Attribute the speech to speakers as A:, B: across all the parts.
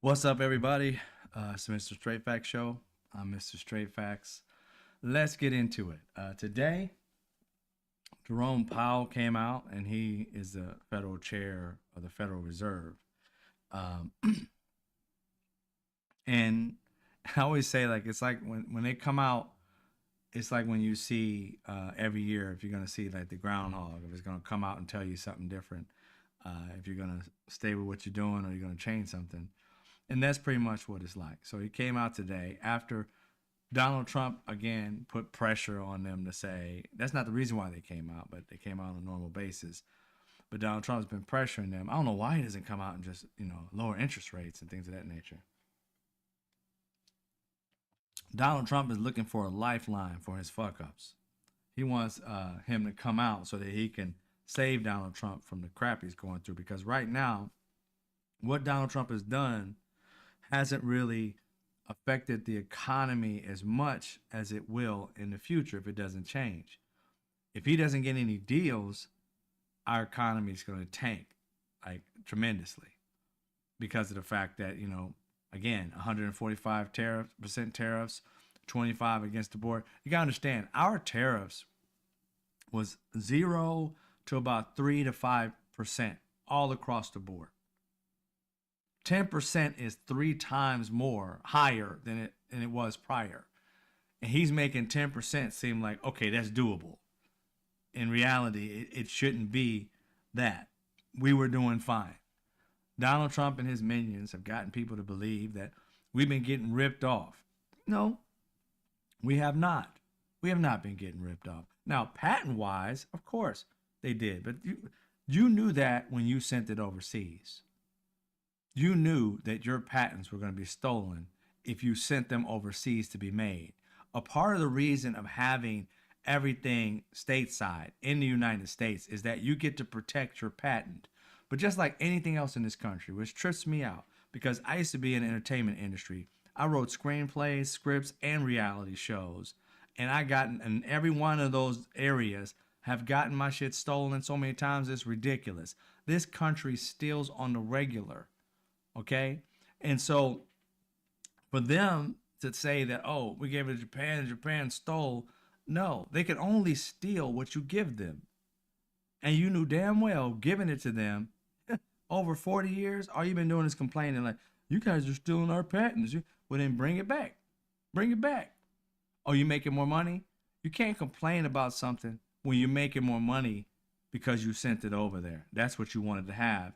A: What's up, everybody? It's the Mr. Straight Facts Show. I'm Mr. Straight Facts. Let's get into it. Today, Jerome Powell came out, and he is the federal chair of the Federal Reserve. Um, and I always say, like, it's like when they come out, it's like when you see every year, if you're going to see like the groundhog, if it's going to come out and tell you something different, if you're going to stay with what you're doing or you're going to change something. And that's pretty much what it's like. So he came out today after Donald Trump again put pressure on them to say that's not the reason why they came out, but they came out on a normal basis. But Donald Trump's been pressuring them. I don't know why he doesn't come out and just, lower interest rates and things of that nature. Donald Trump is looking for a lifeline for his fuck ups. He wants him to come out so that he can save Donald Trump from the crap he's going through. Because right now, what Donald Trump has done hasn't really affected the economy as much as it will in the future if it doesn't change. If he doesn't get any deals, our economy is going to tank like tremendously because of the fact that, again, 145% tariffs, 25 against the board. You got to understand, our tariffs was 0 to about 3 to 5% all across the board. 10% is 3 times more higher than it was prior. And he's making 10% seem like, okay, that's doable. In reality, it shouldn't be that. We were doing fine. Donald Trump and his minions have gotten people to believe that we've been getting ripped off. No, we have not. We have not been getting ripped off. Now, patent wise, of course they did, but you knew that when you sent it overseas. You knew that your patents were going to be stolen if you sent them overseas to be made. A part of the reason of having everything stateside in the United States is that you get to protect your patent. But just like anything else in this country, which trips me out, because I used to be in the entertainment industry, I wrote screenplays, scripts, and reality shows. And I got in every one of those areas have gotten my shit stolen so many times it's ridiculous. This country steals on the regular. Okay. And so for them to say that, oh, we gave it to Japan and Japan stole, no, they can only steal what you give them. And you knew damn well giving it to them over 40 years, all you've been doing is complaining like, you guys are stealing our patents. Well, then bring it back. Bring it back. Oh, you making more money? You can't complain about something when you're making more money because you sent it over there. That's what you wanted to have.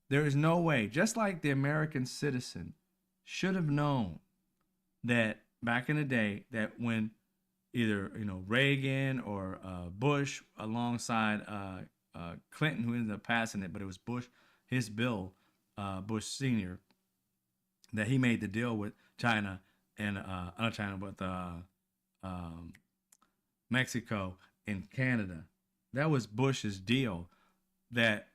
A: There is no way, just like the American citizen should have known that back in the day, that when either Reagan or Bush alongside Clinton, who ended up passing it, but it was Bush, his bill, Bush Senior, that he made the deal with China and not China, but um, Mexico and Canada. That was Bush's deal that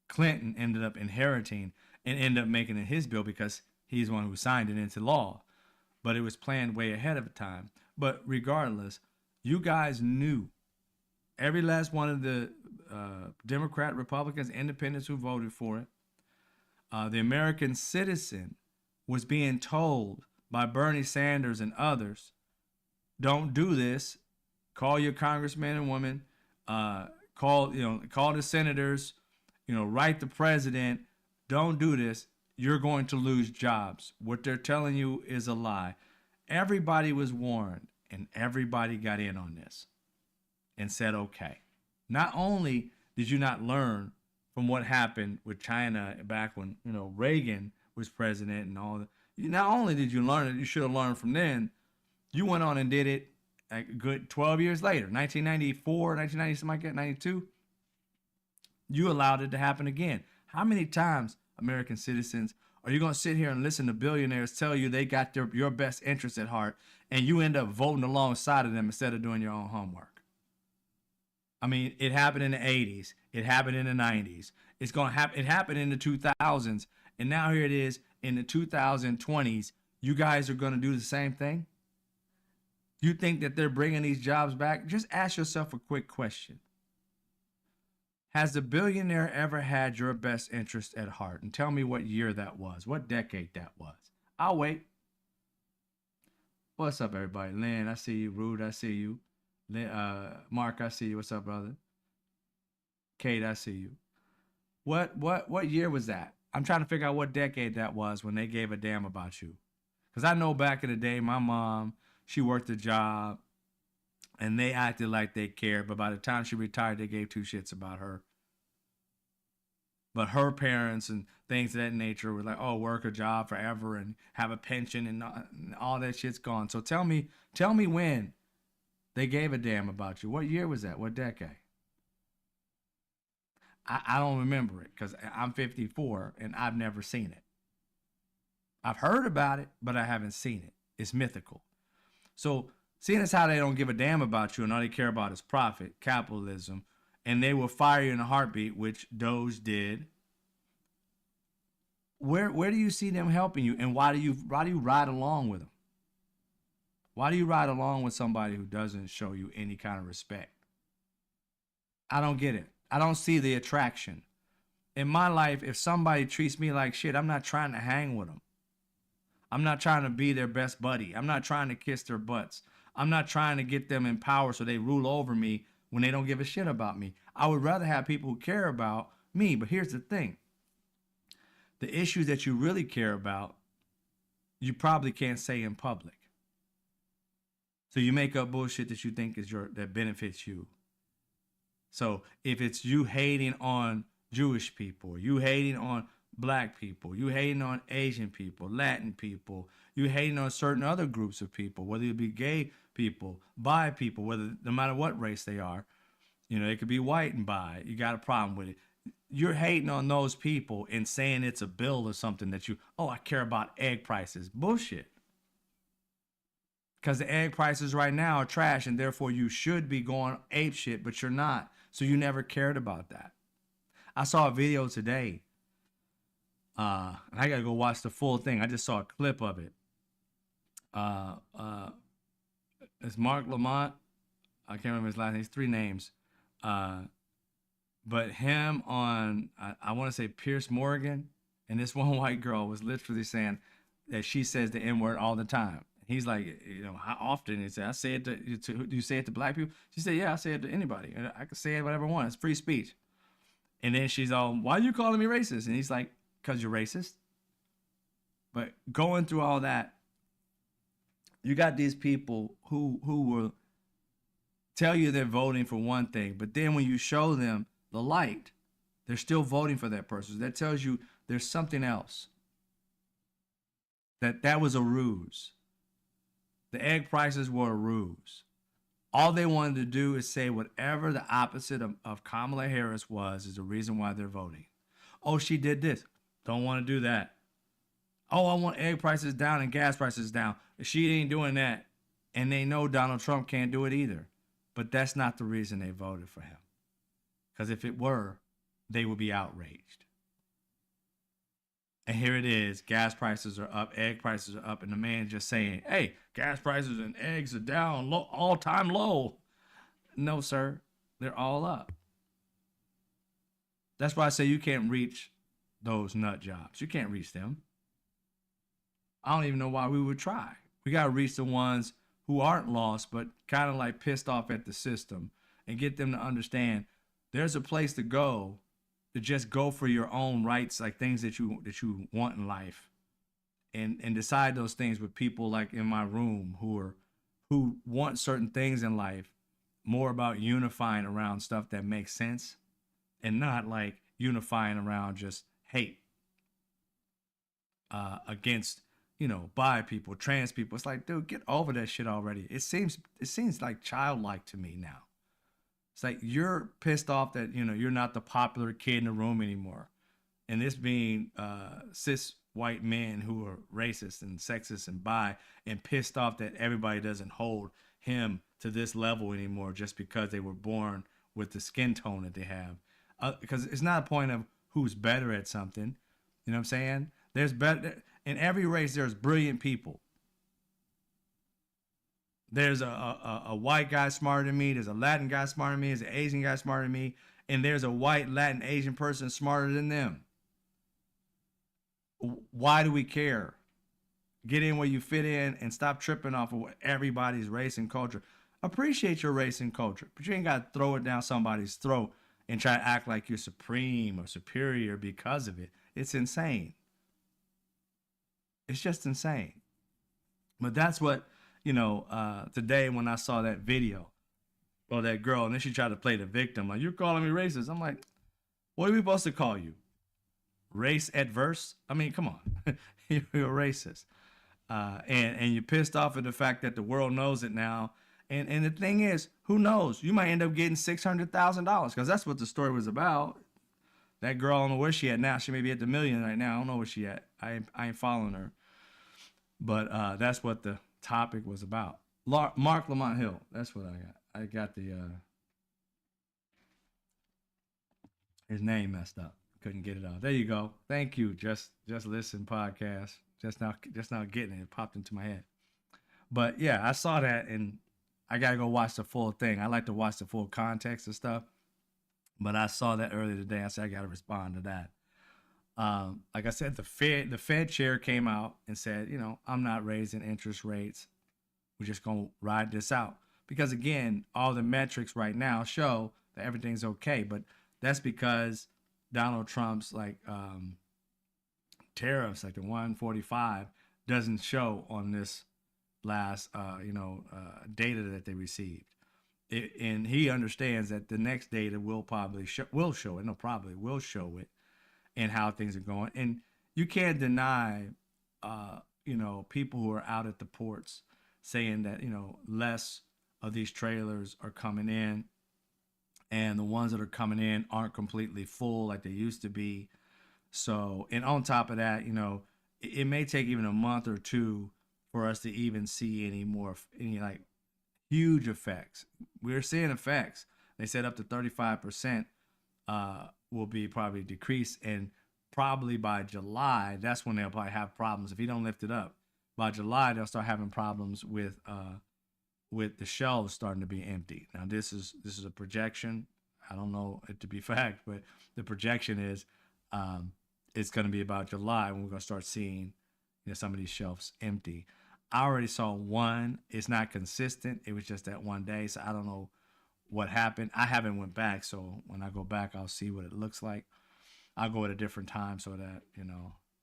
A: Clinton ended up inheriting and ended up making it his bill because he's the one who signed it into law. But it was planned way ahead of time. But regardless, you guys knew, every last one of the Democrat, Republicans, independents who voted for it, the American citizen was being told by Bernie Sanders and others, don't do this. Call your congressmen and women. Call the senators. Write the president. Don't do this. You're going to lose jobs. What they're telling you is a lie. Everybody was warned, and everybody got in on this and said, okay. Not only did you not learn from what happened with China back when Reagan was president and all that, not only did you learn it, you should have learned from then. You went on and did it a good 12 years later, 1994, 1990, something like that, 92. You allowed it to happen again. How many times, American citizens, are you going to sit here and listen to billionaires tell you they got your best interests at heart, and you end up voting alongside of them instead of doing your own homework? I mean, it happened in the 80s. It happened in the 90s. It's going to happen. It happened in the 2000s. And now here it is in the 2020s. You guys are going to do the same thing? You think that they're bringing these jobs back? Just ask yourself a quick question. Has the billionaire ever had your best interest at heart? And tell me what year that was, what decade that was. I'll wait. What's up, everybody? Lynn, I see you. Rude, I see you. Mark, I see you. What's up, brother? Kate, I see you. What year was that? I'm trying to figure out what decade that was when they gave a damn about you. Because I know back in the day, my mom, she worked a job and they acted like they cared. But by the time she retired, they gave two shits about her. But her parents and things of that nature were like, oh, work a job forever and have a pension and all that shit's gone. So tell me when they gave a damn about you. What year was that? What decade? I don't remember it because I'm 54 and I've never seen it. I've heard about it, but I haven't seen it. It's mythical. So seeing as how they don't give a damn about you and all they care about is profit, capitalism, and they will fire you in a heartbeat, which Doge did. Where do you see them helping you, and why do you ride along with them? Why do you ride along with somebody who doesn't show you any kind of respect? I don't get it. I don't see the attraction. In my life, if somebody treats me like shit, I'm not trying to hang with them. I'm not trying to be their best buddy. I'm not trying to kiss their butts. I'm not trying to get them in power so they rule over me when they don't give a shit about me. I would rather have people who care about me. But here's the thing. The issues that you really care about, you probably can't say in public. So you make up bullshit that you think is that benefits you. So if it's you hating on Jewish people, you hating on black people, you hating on Asian people, Latin people, you hating on certain other groups of people, whether it be gay people, bi people, whether no matter what race they are, it could be white and bi, you got a problem with it. You're hating on those people and saying it's a bill or something that I care about egg prices. Bullshit. Because the egg prices right now are trash and therefore you should be going ape shit, but you're not. So you never cared about that. I saw a video today. I got to go watch the full thing. I just saw a clip of it. It's Mark Lamont. I can't remember his last name. It's three names. But him on, I want to say Pierce Morgan, and this one white girl was literally saying that she says the N-word all the time. He's like, how often? He said, I say it do you say it to black people? She said, yeah, I say it to anybody. I can say it whatever I want. It's free speech. And then she's all, why are you calling me racist? And he's like, because you're racist. But going through all that, you got these people who will tell you they're voting for one thing, but then when you show them the light, they're still voting for that person. That tells you there's something else. That was a ruse. The egg prices were a ruse. All they wanted to do is say whatever the opposite of Kamala Harris was is the reason why they're voting. Oh, she did this. Don't want to do that. Oh, I want egg prices down and gas prices down. She ain't doing that. And they know Donald Trump can't do it either. But that's not the reason they voted for him. Because if it were, they would be outraged. And here it is. Gas prices are up. Egg prices are up. And the man just saying, hey, gas prices and eggs are down. All-time low. No, sir. They're all up. That's why I say you can't reach those nut jobs. You can't reach them. I don't even know why we would try. We got to reach the ones who aren't lost, but kind of like pissed off at the system and get them to understand there's a place to go to just go for your own rights, like things that you want in life, and decide those things with people like in my room who want certain things in life, more about unifying around stuff that makes sense and not like unifying around just hate against bi people, trans people. It's like, dude, get over that shit already. It seems like childlike to me now. It's like you're pissed off that you're not the popular kid in the room anymore, and this being cis white men who are racist and sexist and bi, and pissed off that everybody doesn't hold him to this level anymore just because they were born with the skin tone that they have. Because it's not a point of who's better at something. You know what I'm saying? There's better in every race. There's brilliant people. There's a white guy smarter than me. There's a Latin guy smarter than me. There's an Asian guy smarter than me. and there's a white, Latin, Asian person smarter than them. Why do we care? Get in where you fit in and stop tripping off of everybody's race and culture. Appreciate your race and culture, but you ain't got to throw it down somebody's throat and try to act like you're supreme or superior because of it. It's insane. It's just insane. But that's what, today when I saw that video or that girl, and then she tried to play the victim, like, you're calling me racist. I'm like, what are we supposed to call you? Race adverse? I mean, come on. You're a racist. And you're pissed off at the fact that the world knows it now. And the thing is, who knows? You might end up getting $600,000 because that's what the story was about. That girl, I don't know where she at now. She may be at the million right now. I don't know where she at. I ain't following her. But that's what the topic was about. Mark Lamont Hill. That's what I got. I got the his name messed up. Couldn't get it out. There you go. Thank you. Just listen podcast. Just now getting it. It popped into my head. But yeah, I saw that and I gotta go watch the full thing. I like to watch the full context of stuff. But I saw that earlier today. I said I gotta respond to that. Like I said, the Fed chair came out and said, I'm not raising interest rates. We're just gonna ride this out. Because again, all the metrics right now show that everything's okay. But that's because Donald Trump's tariffs, like the 145, doesn't show on this last data that they received. And he understands that the next data will probably will show it. No, probably will show it, and how things are going. And you can't deny, people who are out at the ports saying that less of these trailers are coming in, and the ones that are coming in aren't completely full like they used to be. So, and on top of that, it may take even a month or two for us to even see any huge effects. We're seeing effects. They said up to 35% will be probably decreased, and probably by July, that's when they'll probably have problems. If you don't lift it up, by July they'll start having problems with the shelves starting to be empty. Now this is a projection. I don't know it to be fact, but the projection is it's going to be about July when we're going to start seeing some of these shelves empty. I already saw one. It's not consistent. It was just that one day, so I don't know what happened. I haven't went back, so when I go back, I'll see what it looks like. I'll go at a different time so that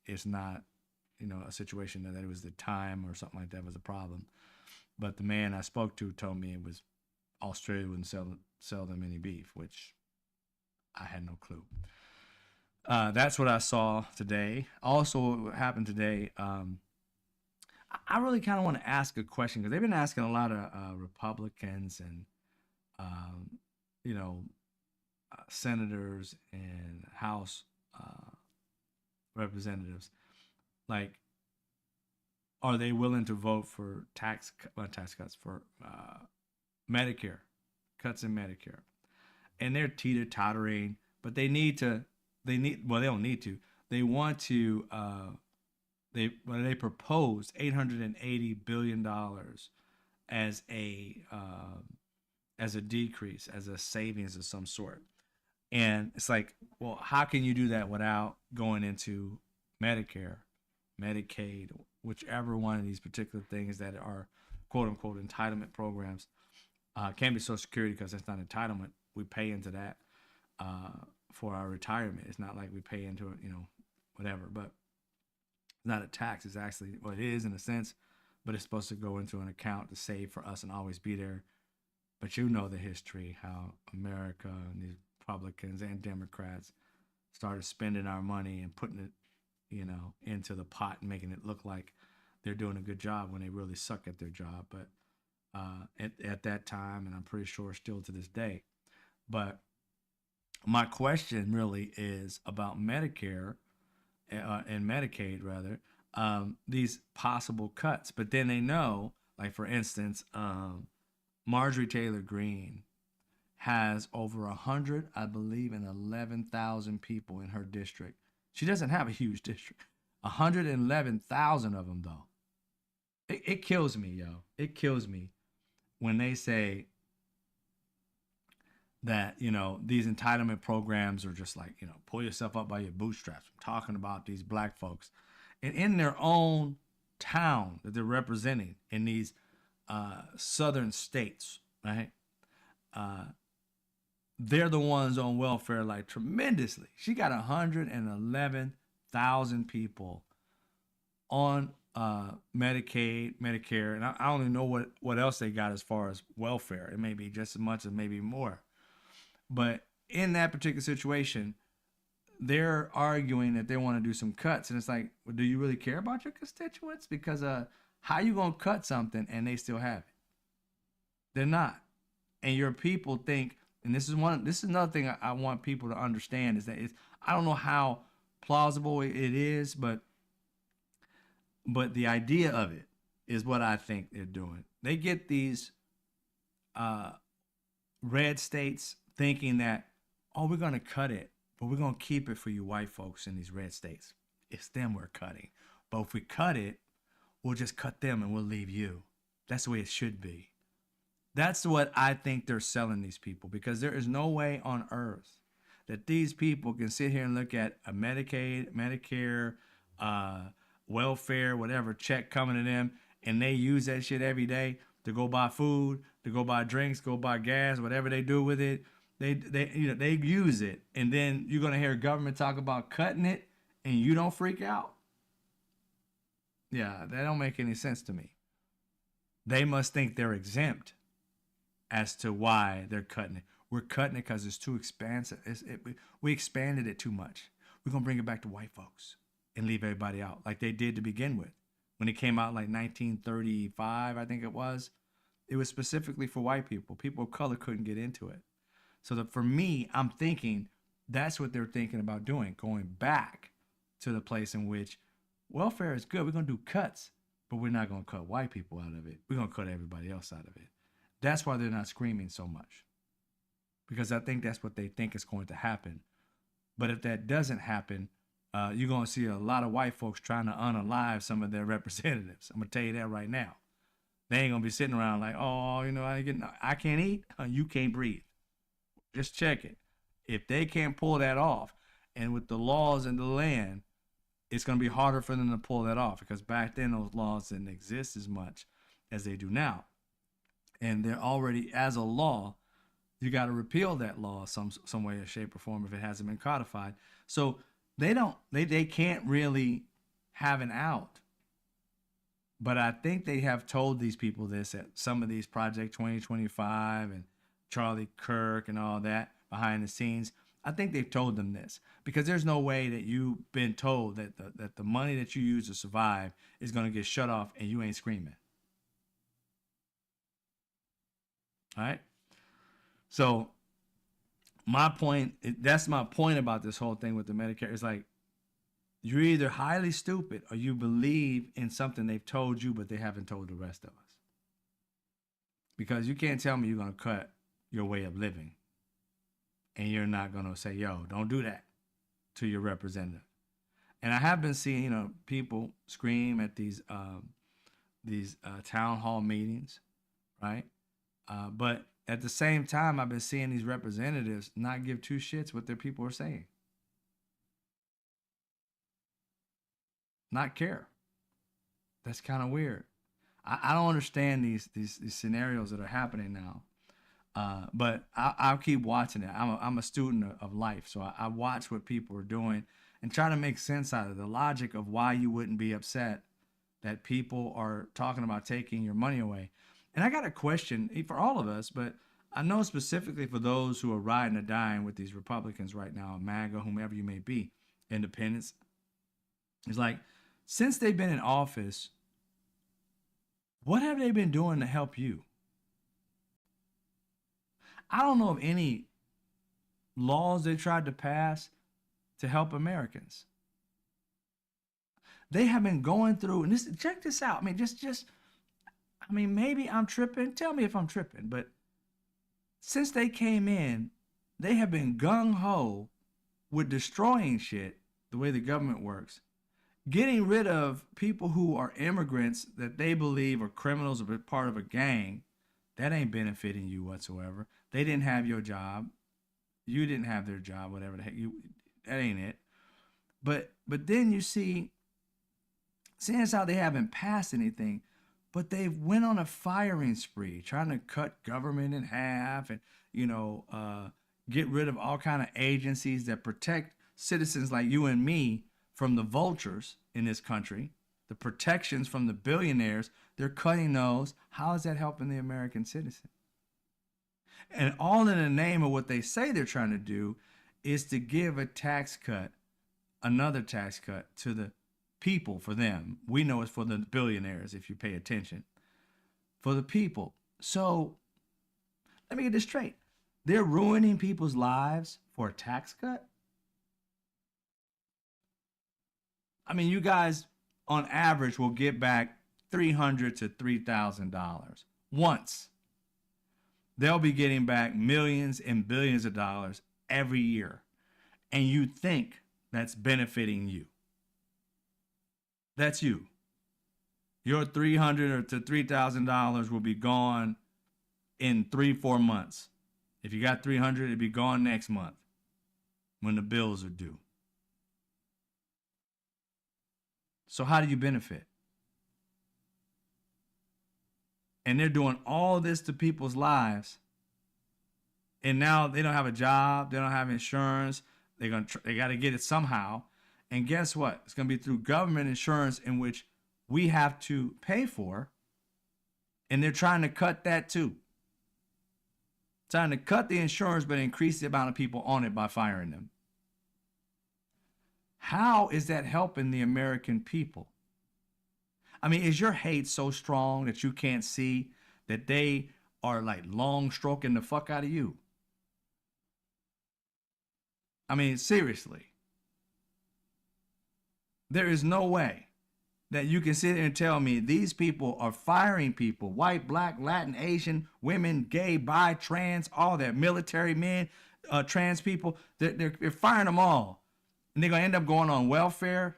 A: it's not a situation that it was the time or something like that was a problem. But the man I spoke to told me it was Australia wouldn't sell them any beef, which I had no clue. That's what I saw today. Also, what happened today, I really kind of want to ask a question because they've been asking a lot of Republicans and, senators and House representatives, like, are they willing to vote for tax cuts for Medicare, cuts in Medicare? And they're teeter-tottering, but they don't need to. They want to, they proposed $880 billion as a decrease, as a savings of some sort. And it's like, well, how can you do that without going into Medicare, Medicaid, whichever one of these particular things that are quote unquote entitlement programs? Can't be Social Security because that's not entitlement. We pay into that for our retirement. It's not like we pay into it, whatever. But it's not a tax. It's actually, well, it is in a sense, but it's supposed to go into an account to save for us and always be there. But the history, how America and these Republicans and Democrats started spending our money and putting it, into the pot and making it look like they're doing a good job when they really suck at their job. But at that time, and I'm pretty sure still to this day. But my question really is about Medicare and Medicaid, rather, these possible cuts. But then they know, like, for instance, Marjorie Taylor Greene has over 11,000 people in her district. She doesn't have a huge district. 111,000 of them, though. It kills me, yo. It kills me when they say that, these entitlement programs are just like, pull yourself up by your bootstraps. I'm talking about these black folks. And in their own town that they're representing in these southern states, right? Uh, they're the ones on welfare like tremendously. She got 111,000 people on Medicaid, Medicare, and I don't even know what else they got as far as welfare. It may be just as much as maybe more. But in that particular situation, they're arguing that they want to do some cuts, and it's like, well, do you really care about your constituents? Because how you gonna cut something and they still have it? They're not, and your people think. And this is another thing I want people to understand is that I don't know how plausible it is, but the idea of it is what I think they're doing. They get these uh, red states thinking that, oh, we're going to cut it, but we're going to keep it for you white folks in these red states. It's them we're cutting. But if we cut it, we'll just cut them and we'll leave you. That's the way it should be. That's what I think they're selling these people, because there is no way on earth that these people can sit here and look at a Medicaid, Medicare, welfare, whatever check coming to them, and they use that shit every day to go buy food, to go buy drinks, go buy gas, whatever they do with it. They use it, and then you're gonna hear government talk about cutting it, and you don't freak out. Yeah, that don't make any sense to me. They must think they're exempt as to why they're cutting it. We're cutting it because it's too expansive. We expanded it too much. We're gonna bring it back to white folks and leave everybody out, like they did to begin with. When it came out like 1935, I think it was specifically for white people. People of color couldn't get into it. So that for me, I'm thinking that's what they're thinking about doing, going back to the place in which welfare is good. We're gonna do cuts, but we're not gonna cut white people out of it. We're gonna cut everybody else out of it. That's why they're not screaming so much, because I think that's what they think is going to happen. But if that doesn't happen, you're going to see a lot of white folks trying to unalive some of their representatives. I'm going to tell you that right now. They ain't going to be sitting around like, oh, I can't eat. You can't breathe. Just check it. If they can't pull that off, and with the laws in the land, it's going to be harder for them to pull that off, because back then those laws didn't exist as much as they do now. And they're already, as a law, you got to repeal that law some way or shape or form if it hasn't been codified. So they can't really have an out. But I think they have told these people this at some of these Project 2025 and Charlie Kirk and all that behind the scenes. I think they've told them this, because there's no way that you've been told that the money that you use to survive is going to get shut off and you ain't screaming. All right. So that's my point about this whole thing with the Medicare. It's like, you're either highly stupid or you believe in something they've told you, but they haven't told the rest of us. Because you can't tell me you're going to cut your way of living and you're not going to say, yo, don't do that to your representative. And I have been seeing, people scream at these town hall meetings, right? But at the same time, I've been seeing these representatives not give two shits what their people are saying. Not care. That's kind of weird. I don't understand these scenarios that are happening now. But I'll keep watching it. I'm a student of life, so I watch what people are doing and try to make sense out of the logic of why you wouldn't be upset that people are talking about taking your money away. And I got a question for all of us, but I know specifically for those who are riding or dying with these Republicans right now, MAGA, whomever you may be, independents. It's like, since they've been in office, what have they been doing to help you? I don't know of any laws they tried to pass to help Americans. They have been going through, and check this out. Maybe I'm tripping. Tell me if I'm tripping. But since they came in, they have been gung-ho with destroying shit, the way the government works, getting rid of people who are immigrants that they believe are criminals or part of a gang. That ain't benefiting you whatsoever. They didn't have your job. You didn't have their job, whatever the heck. That ain't it. But then you see, seeing as how they haven't passed anything, but they've went on a firing spree, trying to cut government in half and, get rid of all kind of agencies that protect citizens like you and me from the vultures in this country, the protections from the billionaires. They're cutting those. How is that helping the American citizen? And all in the name of what they say they're trying to do is to give a tax cut, another tax cut to the people for them. We know it's for the billionaires if you pay attention. For the people. So let me get this straight. They're ruining people's lives for a tax cut? I mean, you guys on average will get back $300 to $3,000 once. They'll be getting back millions and billions of dollars every year. And you think that's benefiting you. That's you. Your $300 to $3,000 will be gone in 3-4 months. If you got 300, it'll be gone next month when the bills are due. So how do you benefit? And they're doing all this to people's lives. And now they don't have a job. They don't have insurance. They got to get it somehow. And guess what? It's going to be through government insurance in which we have to pay for. And they're trying to cut that too. Trying to cut the insurance, but increase the amount of people on it by firing them. How is that helping the American people? I mean, is your hate so strong that you can't see that they are like long stroking the fuck out of you? I mean, seriously. There is no way that you can sit there and tell me these people are firing people, white, black, Latin, Asian, women, gay, bi, trans, all that, military men, trans people. They're firing them all. And they're going to end up going on welfare.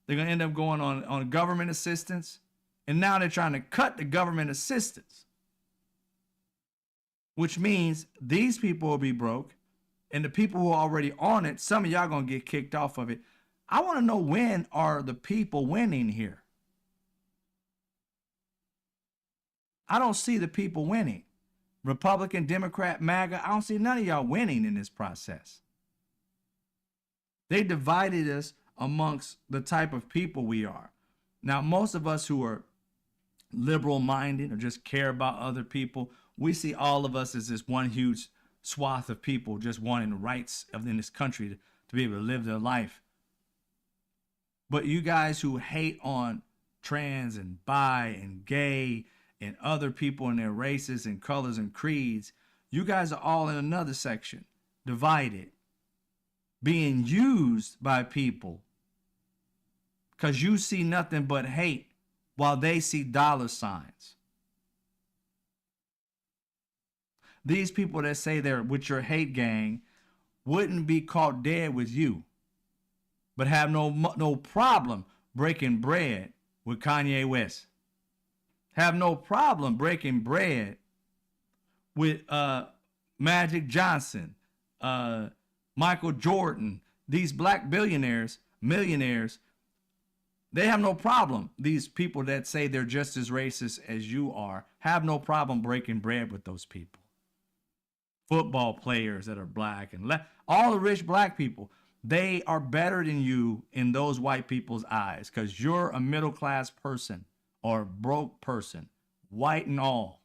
A: They're going to end up going on government assistance. And now they're trying to cut the government assistance, which means these people will be broke. And the people who are already on it, some of y'all going to get kicked off of it. I want to know, when are the people winning here? I don't see the people winning. Republican, Democrat, MAGA, I don't see none of y'all winning in this process. They divided us amongst the type of people we are. Now, most of us who are liberal-minded or just care about other people, we see all of us as this one huge swath of people just wanting the rights in this country to be able to live their life. But you guys who hate on trans and bi and gay and other people and their races and colors and creeds, you guys are all in another section, divided, being used by people because you see nothing but hate while they see dollar signs. These people that say they're with your hate gang wouldn't be caught dead with you, but have no problem breaking bread with Kanye West. Have no problem breaking bread with Magic Johnson, Michael Jordan. These black billionaires, millionaires, they have no problem. These people that say they're just as racist as you are have no problem breaking bread with those people. Football players that are black and all the rich black people, they are better than you in those white people's eyes because you're a middle-class person or broke person, white and all.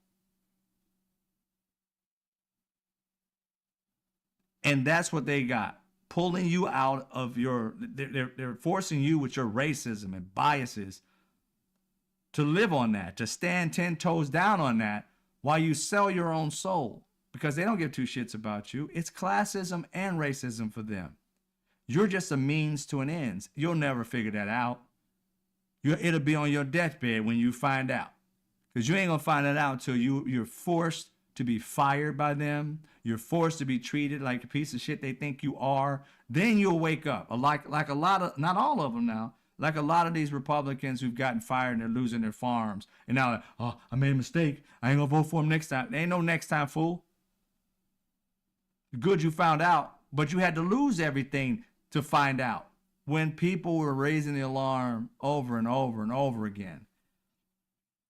A: And that's what they got, pulling you out of they're forcing you with your racism and biases to live on that, to stand 10 toes down on that while you sell your own soul because they don't give two shits about you. It's classism and racism for them. You're just a means to an end. You'll never figure that out. It'll be on your deathbed when you find out. Because you ain't going to find it out until you're forced to be fired by them. You're forced to be treated like a piece of shit they think you are. Then you'll wake up. Like a lot of, not all of them now, like a lot of these Republicans who've gotten fired and they're losing their farms. And now, oh, I made a mistake. I ain't going to vote for them next time. There ain't no next time, fool. Good you found out, but you had to lose everything to find out. When people were raising the alarm over and over and over again.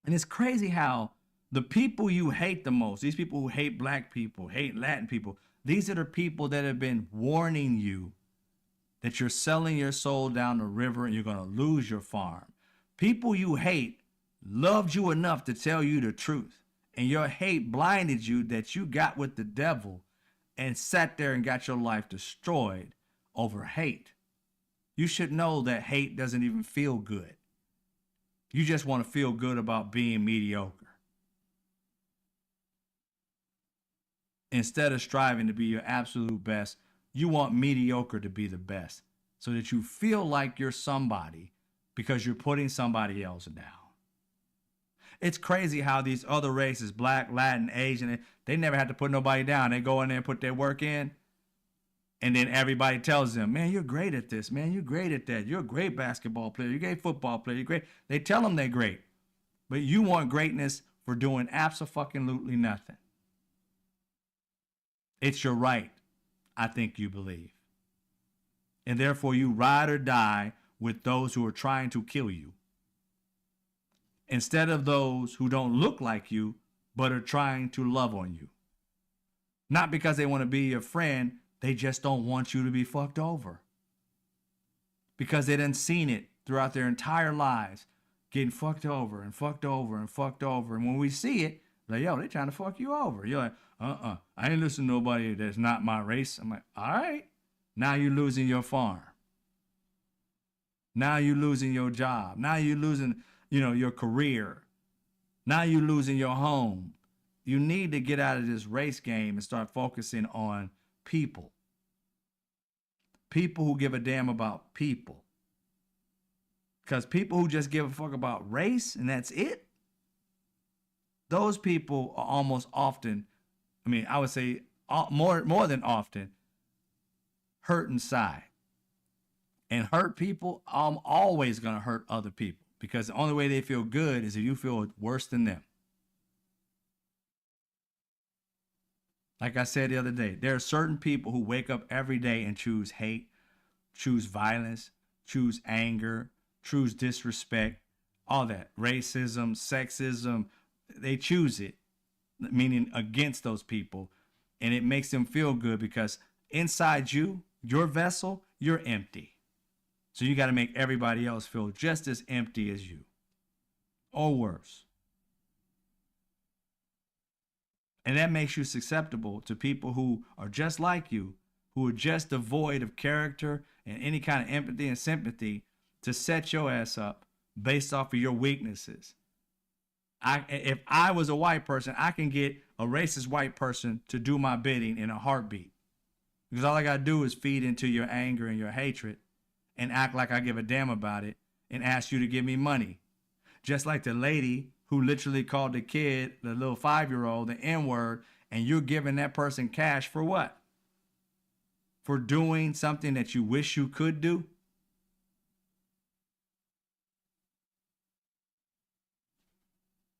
A: And it's crazy how the people you hate the most, these people who hate black people, hate Latin people, these are the people that have been warning you that you're selling your soul down the river and you're going to lose your farm. People you hate loved you enough to tell you the truth. And your hate blinded you that you got with the devil and sat there and got your life destroyed over hate. You should know that hate doesn't even feel good. You just want to feel good about being mediocre. Instead of striving to be your absolute best, you want mediocre to be the best so that you feel like you're somebody because you're putting somebody else down. It's crazy how these other races, black, Latin, Asian, they never had to put nobody down. They go in there and put their work in. And then everybody tells them, man, you're great at this. Man, you're great at that. You're a great basketball player. You're a great football player. You're great. They tell them they're great. But you want greatness for doing absolutely nothing. It's your right, I think you believe. And therefore you ride or die with those who are trying to kill you, instead of those who don't look like you, but are trying to love on you. Not because they want to be your friend, they just don't want you to be fucked over. Because they done seen it throughout their entire lives, getting fucked over and fucked over and fucked over. And when we see it, like, yo, they trying to fuck you over. You're like, I ain't listen to nobody that's not my race. I'm like, all right. Now you're losing your farm. Now you're losing your job. Now you're losing, your career. Now you're losing your home. You need to get out of this race game and start focusing on people. People who give a damn about people. Because people who just give a fuck about race and that's it, those people are almost often, I would say more than often, hurt inside. And hurt people are always going to hurt other people because the only way they feel good is if you feel worse than them. Like I said the other day, there are certain people who wake up every day and choose hate, choose violence, choose anger, choose disrespect, all that. Racism, sexism, they choose it, meaning against those people. And it makes them feel good because inside you, your vessel, you're empty. So you got to make everybody else feel just as empty as you, or worse. And that makes you susceptible to people who are just like you, who are just devoid of character and any kind of empathy and sympathy to set your ass up based off of your weaknesses. If I was a white person, I can get a racist white person to do my bidding in a heartbeat. Because all I got to do is feed into your anger and your hatred and act like I give a damn about it and ask you to give me money. Just like the lady who literally called the kid, the little 5-year-old, the N-word, and you're giving that person cash for what? For doing something that you wish you could do?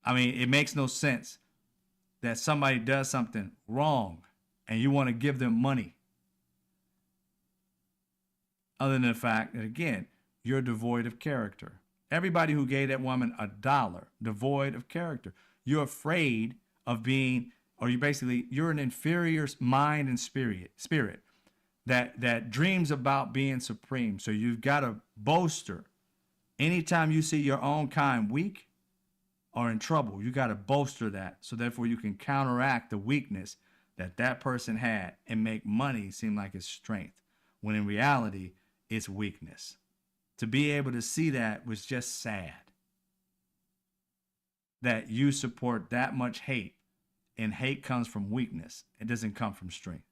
A: It makes no sense that somebody does something wrong and you want to give them money. Other than the fact that, again, you're devoid of character. Everybody who gave that woman $1, devoid of character. You're afraid of being, or you're an inferior mind and spirit that dreams about being supreme. So you've got to bolster. Anytime you see your own kind weak or in trouble, you got to bolster that. So therefore you can counteract the weakness that person had and make money seem like it's strength. When in reality, it's weakness. To be able to see that was just sad. That you support that much hate, and hate comes from weakness. It doesn't come from strength.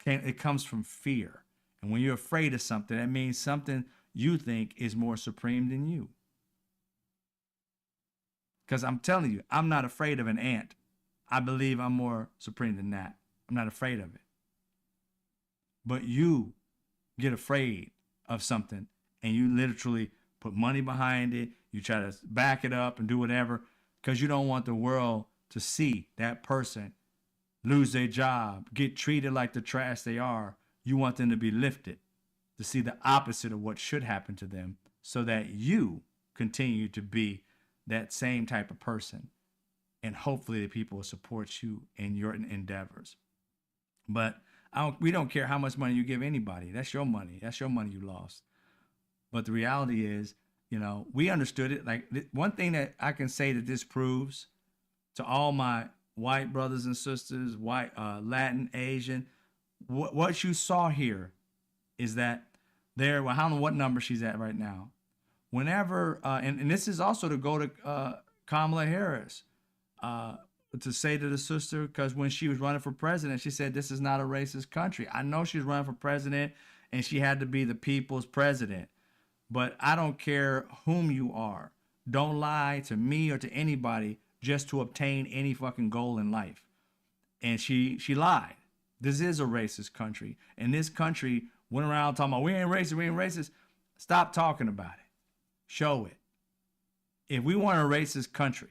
A: It comes from fear. And when you're afraid of something, that means something you think is more supreme than you. Because I'm telling you, I'm not afraid of an ant. I believe I'm more supreme than that. I'm not afraid of it. But you get afraid of something and you literally put money behind it. You try to back it up and do whatever because you don't want the world to see that person lose their job, get treated like the trash they are. You want them to be lifted, to see the opposite of what should happen to them, so that you continue to be that same type of person. And hopefully the people will support you in your endeavors. But we don't care how much money you give anybody. That's your money. That's your money you lost. But the reality is, we understood it. Like, one thing that I can say that this proves to all my white brothers and sisters, white, Latin, Asian, what you saw here is that well, I don't know what number she's at right now. Whenever, and this is also to go to Kamala Harris, to say to the sister, because when she was running for president, she said, this is not a racist country. I know she's running for president and she had to be the people's president, but I don't care whom you are. Don't lie to me or to anybody just to obtain any fucking goal in life. And she lied. This is a racist country. And this country went around talking about, we ain't racist. Stop talking about it. Show it. If we want a racist country,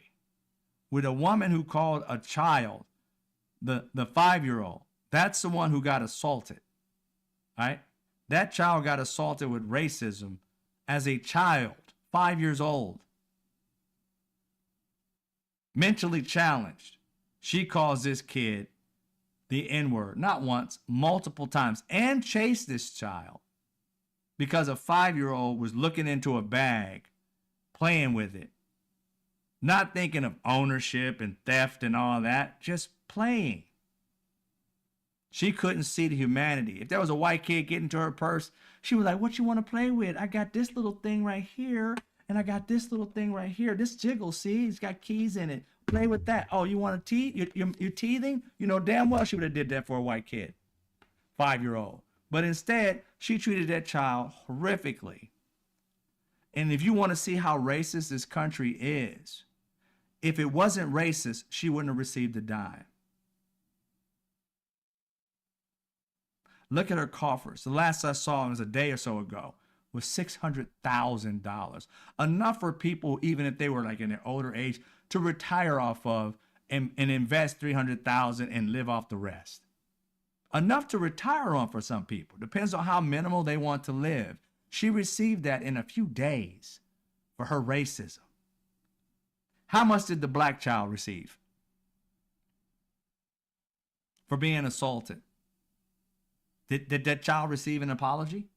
A: with a woman who called a child, the 5-year-old, that's the one who got assaulted, right? That child got assaulted with racism as a child, 5 years old, mentally challenged. She calls this kid the N-word, not once, multiple times, and chased this child because a 5-year-old was looking into a bag, playing with it, not thinking of ownership and theft and all that, just playing. She couldn't see the humanity. If there was a white kid getting to her purse, she was like, what you want to play with? I got this little thing right here, and I got this little thing right here. This jiggle, see? It's got keys in it. Play with that. Oh, you want to teeth? You're teething? You know damn well she would have did that for a white kid, 5-year-old. But instead, she treated that child horrifically. And if you want to see how racist this country is, if it wasn't racist, she wouldn't have received a dime. Look at her coffers. The last I saw was a day or so ago, was $600,000. Enough for people, even if they were like in their older age, to retire off of and invest $300,000 and live off the rest. Enough to retire on for some people. Depends on how minimal they want to live. She received that in a few days for her racism. How much did the black child receive for being assaulted? Did that child receive an apology?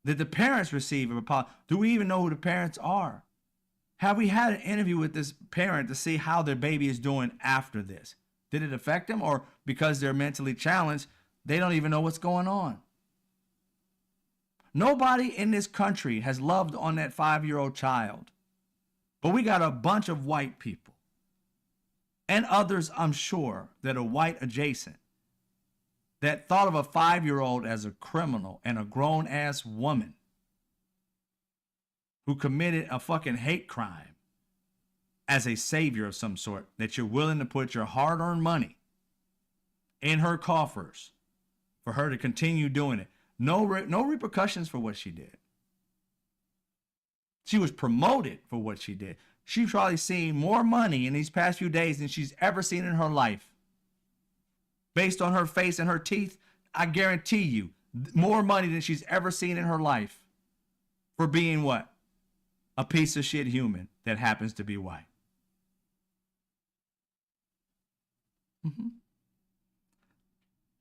A: Did the parents receive an apology? Do we even know who the parents are? Have we had an interview with this parent to see how their baby is doing after this? Did it affect them, or because they're mentally challenged, they don't even know what's going on? Nobody in this country has loved on that 5-year-old child. But we got a bunch of white people and others, I'm sure, that are white adjacent that thought of a 5-year-old as a criminal and a grown-ass woman who committed a fucking hate crime as a savior of some sort, that you're willing to put your hard-earned money in her coffers for her to continue doing it. No repercussions for what she did. She was promoted for what she did. She's probably seen more money in these past few days than she's ever seen in her life. Based on her face and her teeth, I guarantee you, more money than she's ever seen in her life for being what? A piece of shit human that happens to be white.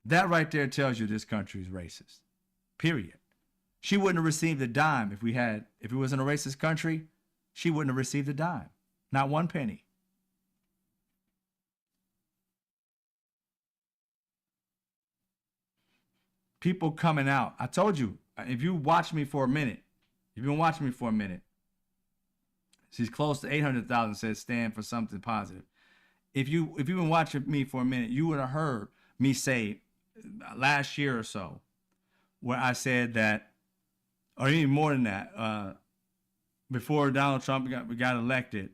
A: That right there tells you this country is racist. Period. She wouldn't have received a dime if it wasn't a racist country. She wouldn't have received a dime. Not one penny. People coming out. I told you, if you watch me for a minute, you've been watching me for a minute. She's close to 800,000 says stand for something positive. If you've been watching me for a minute, you would have heard me say last year or so, where I said that, or even more than that, before Donald Trump got elected,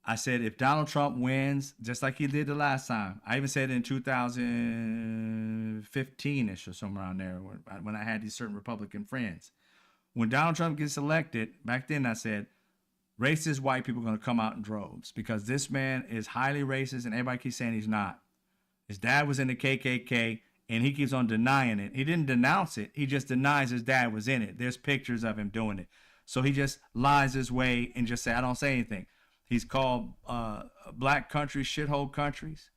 A: I said if Donald Trump wins, just like he did the last time, I even said in 2015-ish or somewhere around there, when I had these certain Republican friends, when Donald Trump gets elected, back then I said, racist white people are going to come out in droves because this man is highly racist and everybody keeps saying he's not. His dad was in the KKK and he keeps on denying it. He didn't denounce it. He just denies his dad was in it. There's pictures of him doing it. So he just lies his way and just say, I don't say anything. He's called black countries shithole countries,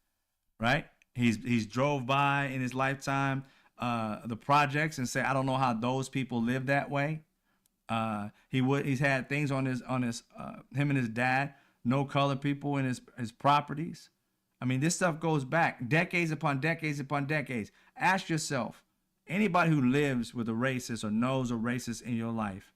A: right? He's drove by in his lifetime the projects and say, I don't know how those people live that way. He's had things on his him and his dad, no color people in his properties. I mean, this stuff goes back decades upon decades upon decades. Ask yourself, anybody who lives with a racist or knows a racist in your life,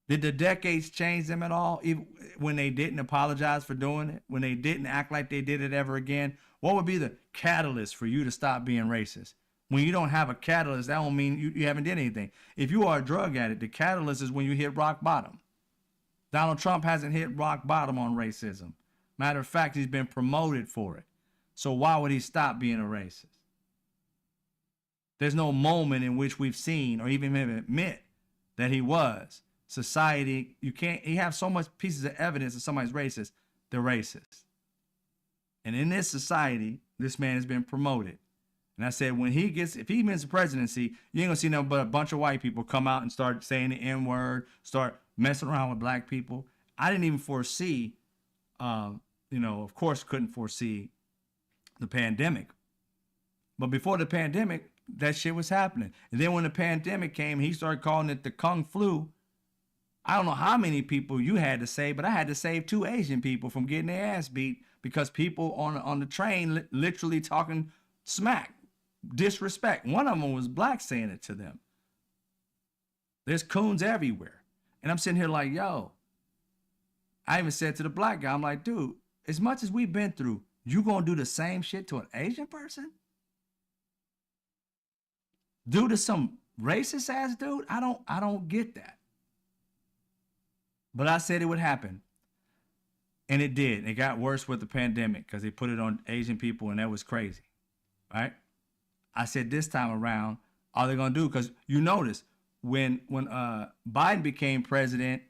A: did the decades change them at all? Even when they didn't apologize for doing it, when they didn't act like they did it ever again, what would be the catalyst for you to stop being racist? When you don't have a catalyst, that don't mean you haven't done anything. If you are a drug addict, the catalyst is when you hit rock bottom. Donald Trump hasn't hit rock bottom on racism. Matter of fact, he's been promoted for it. So why would he stop being a racist? There's no moment in which we've seen or even admit that he was. Society, you have so much pieces of evidence that somebody's racist, they're racist. And in this society, this man has been promoted. And I said, if he wins the presidency, you ain't gonna see nothing but a bunch of white people come out and start saying the N-word, start messing around with black people. I didn't even foresee, of course couldn't foresee the pandemic. But before the pandemic, that shit was happening. And then when the pandemic came, he started calling it the Kung Flu. I don't know how many people you had to save, but I had to save 2 Asian people from getting their ass beat because people on the train literally talking smack, disrespect. One of them was black saying it to them. There's coons everywhere. And I'm sitting here like, yo, I even said to the black guy, I'm like, dude, as much as we've been through, you gonna do the same shit to an Asian person? Do to some racist ass dude? I don't get that. But I said it would happen. And it did. It got worse with the pandemic because they put it on Asian people and that was crazy. Right? I said this time around, all they're going to do, because you notice when Biden became president,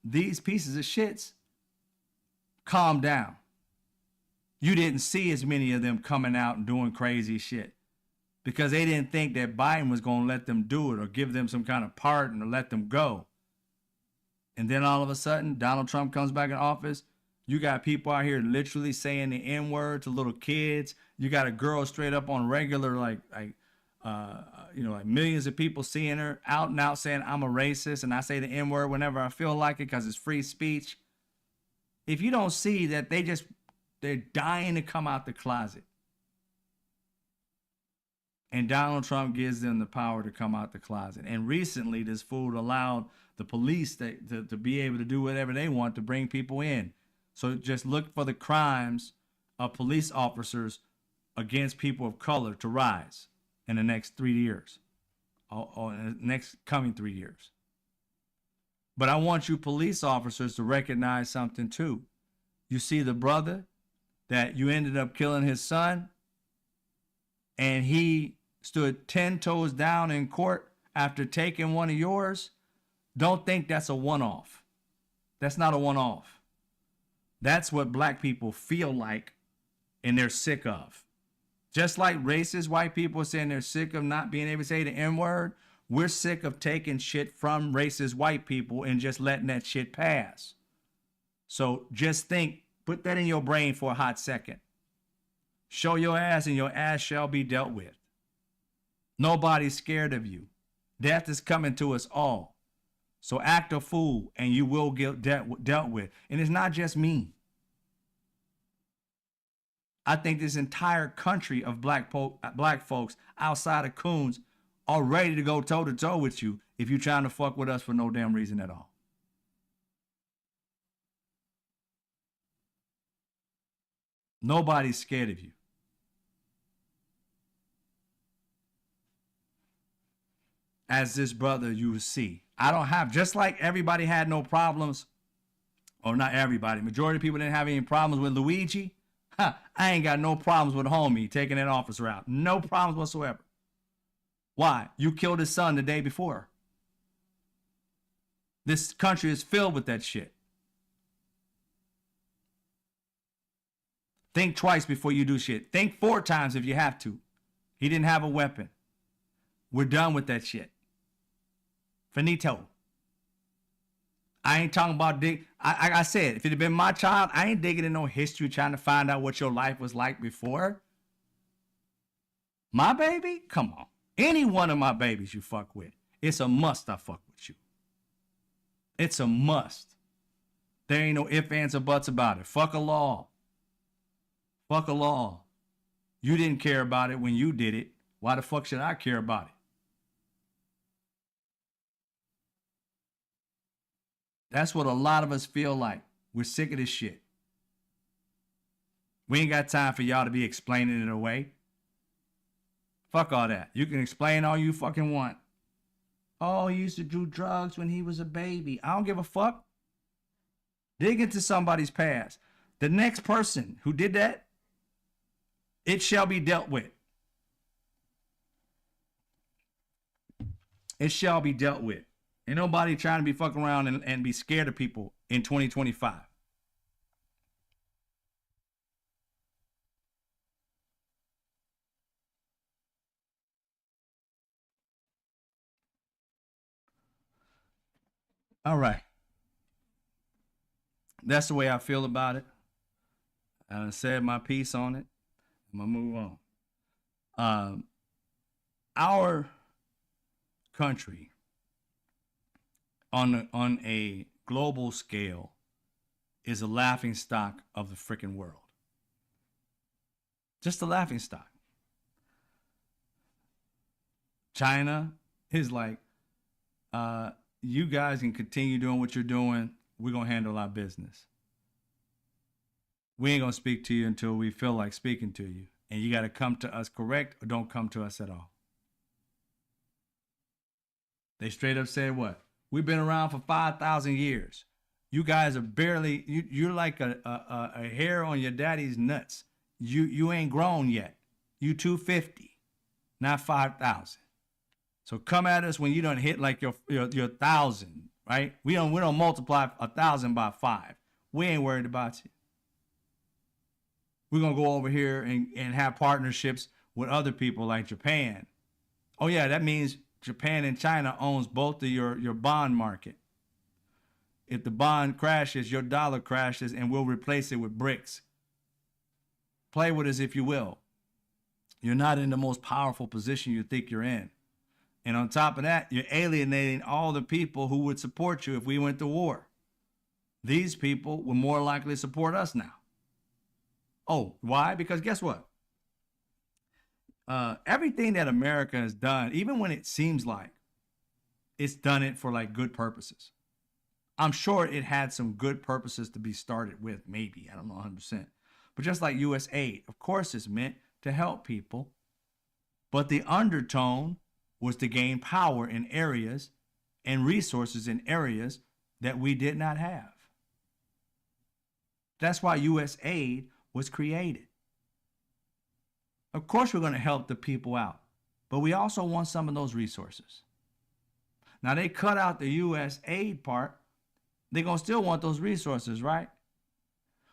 A: these pieces of shits calmed down. You didn't see as many of them coming out and doing crazy shit because they didn't think that Biden was going to let them do it or give them some kind of pardon or let them go. And then all of a sudden, Donald Trump comes back in office. You got people out here literally saying the N-word to little kids. You got a girl straight up on regular, like millions of people seeing her out and out saying I'm a racist and I say the N-word whenever I feel like it because it's free speech. If you don't see that they're dying to come out the closet. And Donald Trump gives them the power to come out the closet. And recently, this fool allowed the police to be able to do whatever they want to bring people in. So just look for the crimes of police officers against people of color to rise in the next 3 years, or in the next coming 3 years. But I want you police officers to recognize something too. You see the brother that you ended up killing his son, and he stood 10 toes down in court after taking one of yours. Don't think that's a one-off. That's not a one-off. That's what black people feel like and they're sick of. Just like racist white people saying they're sick of not being able to say the N-word, we're sick of taking shit from racist white people and just letting that shit pass. So just think, put that in your brain for a hot second. Show your ass and your ass shall be dealt with. Nobody's scared of you. Death is coming to us all. So act a fool and you will get dealt with. And it's not just me. I think this entire country of black folks outside of coons are ready to go toe to toe with you if you're trying to fuck with us for no damn reason at all. Nobody's scared of you. As this brother you will see. I don't have, just like everybody had no problems, or not everybody, majority of people didn't have any problems with Luigi. I ain't got no problems with homie taking that officer out. No problems whatsoever. Why? You killed his son the day before. This country is filled with that shit. Think twice before you do shit. Think 4 times if you have to. He didn't have a weapon. We're done with that shit. Finito. I ain't talking about I said, if it had been my child, I ain't digging in no history trying to find out what your life was like before. My baby? Come on. Any one of my babies you fuck with, it's a must I fuck with you. It's a must. There ain't no ifs, ands, or buts about it. Fuck a law. Fuck a law. You didn't care about it when you did it. Why the fuck should I care about it? That's what a lot of us feel like. We're sick of this shit. We ain't got time for y'all to be explaining it away. Fuck all that. You can explain all you fucking want. Oh, he used to do drugs when he was a baby. I don't give a fuck. Dig into somebody's past. The next person who did that, it shall be dealt with. It shall be dealt with. Ain't nobody trying to be fucking around and be scared of people in 2025. All right. That's the way I feel about it. I said my piece on it. I'm going to move on. Our country on a global scale is a laughing stock of the freaking world. Just a laughing stock. China is like, you guys can continue doing what you're doing. We're going to handle our business. We ain't going to speak to you until we feel like speaking to you. And you got to come to us correct or don't come to us at all. They straight up said what? We've been around for 5,000 years. You guys are barely, you're like a hair on your daddy's nuts. You ain't grown yet. You 250, not 5,000. So come at us when you don't hit like your 1,000, right? We don't multiply 1,000 by 5. We ain't worried about you. We're going to go over here and have partnerships with other people like Japan. Oh, yeah, that means Japan and China owns both of your bond market. If the bond crashes, your dollar crashes, and we'll replace it with bricks. Play with us if you will. You're not in the most powerful position you think you're in. And on top of that, you're alienating all the people who would support you if we went to war. These people will more likely support us now. Oh, why? Because guess what? Everything that America has done, even when it seems like it's done it for like good purposes. I'm sure it had some good purposes to be started with, maybe. I don't know 100%. But just like U.S. aid, of course it's meant to help people. But the undertone was to gain power in areas and resources in areas that we did not have. That's why U.S. aid was created. Of course, we're going to help the people out, but we also want some of those resources. Now, they cut out the U.S. aid part. They're going to still want those resources, right?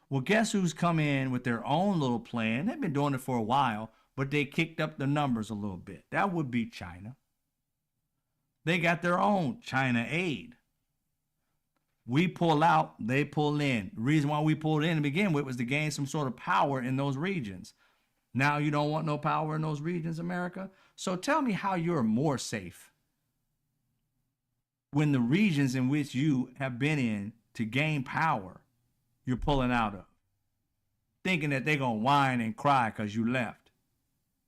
A: Well, guess who's come in with their own little plan? They've been doing it for a while, but they kicked up the numbers a little bit. That would be China. They got their own China aid. We pull out, they pull in. The reason why we pulled in to begin with was to gain some sort of power in those regions. Now you don't want no power in those regions, America? So tell me how you're more safe when the regions in which you have been in to gain power, you're pulling out of. Thinking that they're going to whine and cry because you left.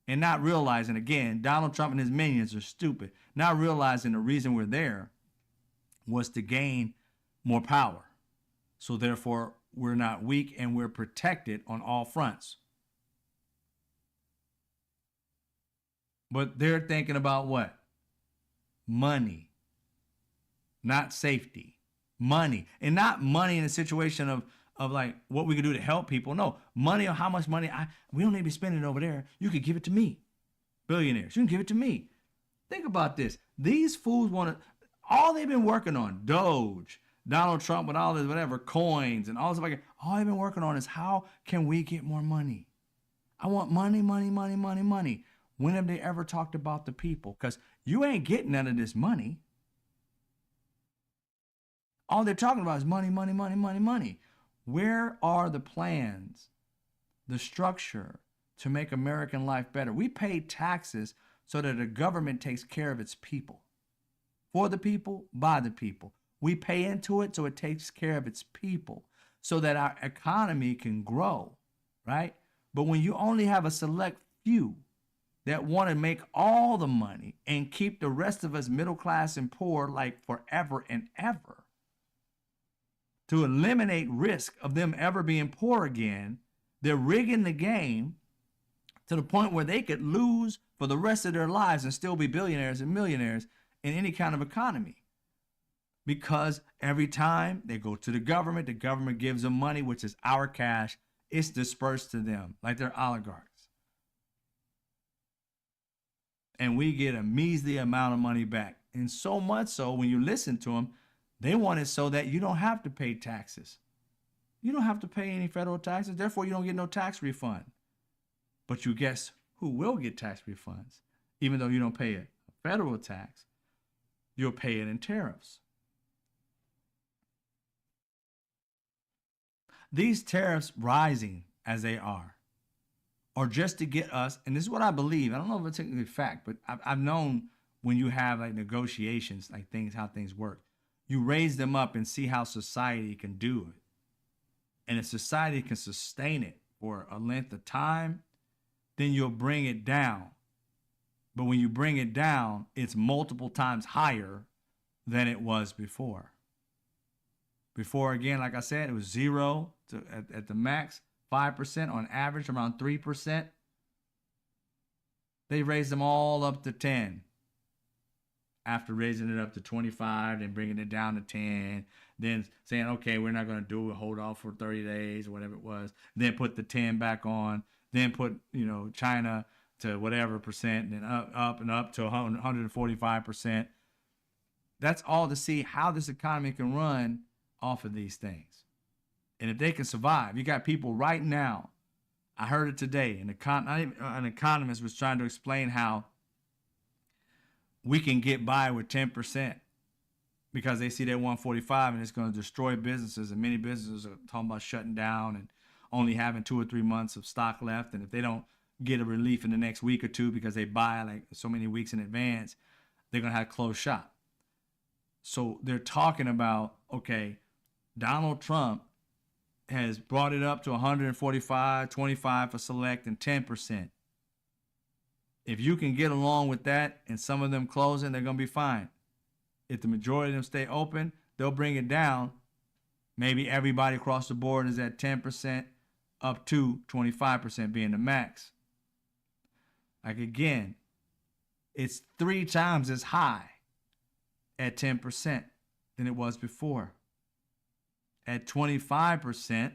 A: And not realizing, again, Donald Trump and his minions are stupid. Not realizing the reason we're there was to gain more power. So therefore, we're not weak and we're protected on all fronts. But they're thinking about what? Money. Not safety. Money. And not money in a situation of like what we could do to help people. No, money or how much money. We don't need to be spending it over there. You could give it to me. Billionaires. You can give it to me. Think about this. These fools want to, all they've been working on, Doge, Donald Trump with all this whatever coins and all this like all I've been working on is how can we get more money? I want money, money, money, money, money. When have they ever talked about the people? Because you ain't getting none of this money. All they're talking about is money, money, money, money, money. Where are the plans, the structure to make American life better? We pay taxes so that the government takes care of its people. For the people, by the people. We pay into it so it takes care of its people so that our economy can grow, right? But when you only have a select few that want to make all the money and keep the rest of us middle class and poor like forever and ever, to eliminate risk of them ever being poor again, they're rigging the game to the point where they could lose for the rest of their lives and still be billionaires and millionaires in any kind of economy. Because every time they go to the government gives them money, which is our cash. It's dispersed to them like they're oligarchs. And we get a measly amount of money back. And so much so, when you listen to them, they want it so that you don't have to pay taxes. You don't have to pay any federal taxes. Therefore, you don't get no tax refund. But you guess who will get tax refunds? Even though you don't pay a federal tax, you'll pay it in tariffs. These tariffs rising as they are just to get us, and this is what I believe. I don't know if it's technically fact, but I've known when you have like negotiations, like how things work, you raise them up and see how society can do it. And if society can sustain it for a length of time, then you'll bring it down. But when you bring it down, it's multiple times higher than it was before. Before, again, like I said, it was 0 to at the max, 5% on average, around 3%. They raised them all up to 10. After raising it up to 25, then bringing it down to 10, then saying, okay, we're not going to do it, hold off for 30 days or whatever it was, then put the 10 back on, then put, China to whatever percent, and then up and up to 145%. That's all to see how this economy can run off of these things. And if they can survive, you got people right now. I heard it today. An economist was trying to explain how we can get by with 10% because they see that 145 and it's going to destroy businesses. And many businesses are talking about shutting down and only having 2 or 3 months of stock left. And if they don't get a relief in the next week or two because they buy like so many weeks in advance, they're going to have to close shop. So they're talking about, okay, Donald Trump has brought it up to 145, 25 for select, and 10%. If you can get along with that and some of them closing, they're going to be fine. If the majority of them stay open, they'll bring it down. Maybe everybody across the board is at 10% up to 25% being the max. Like again, it's 3 times as high at 10% than it was before. At 25%,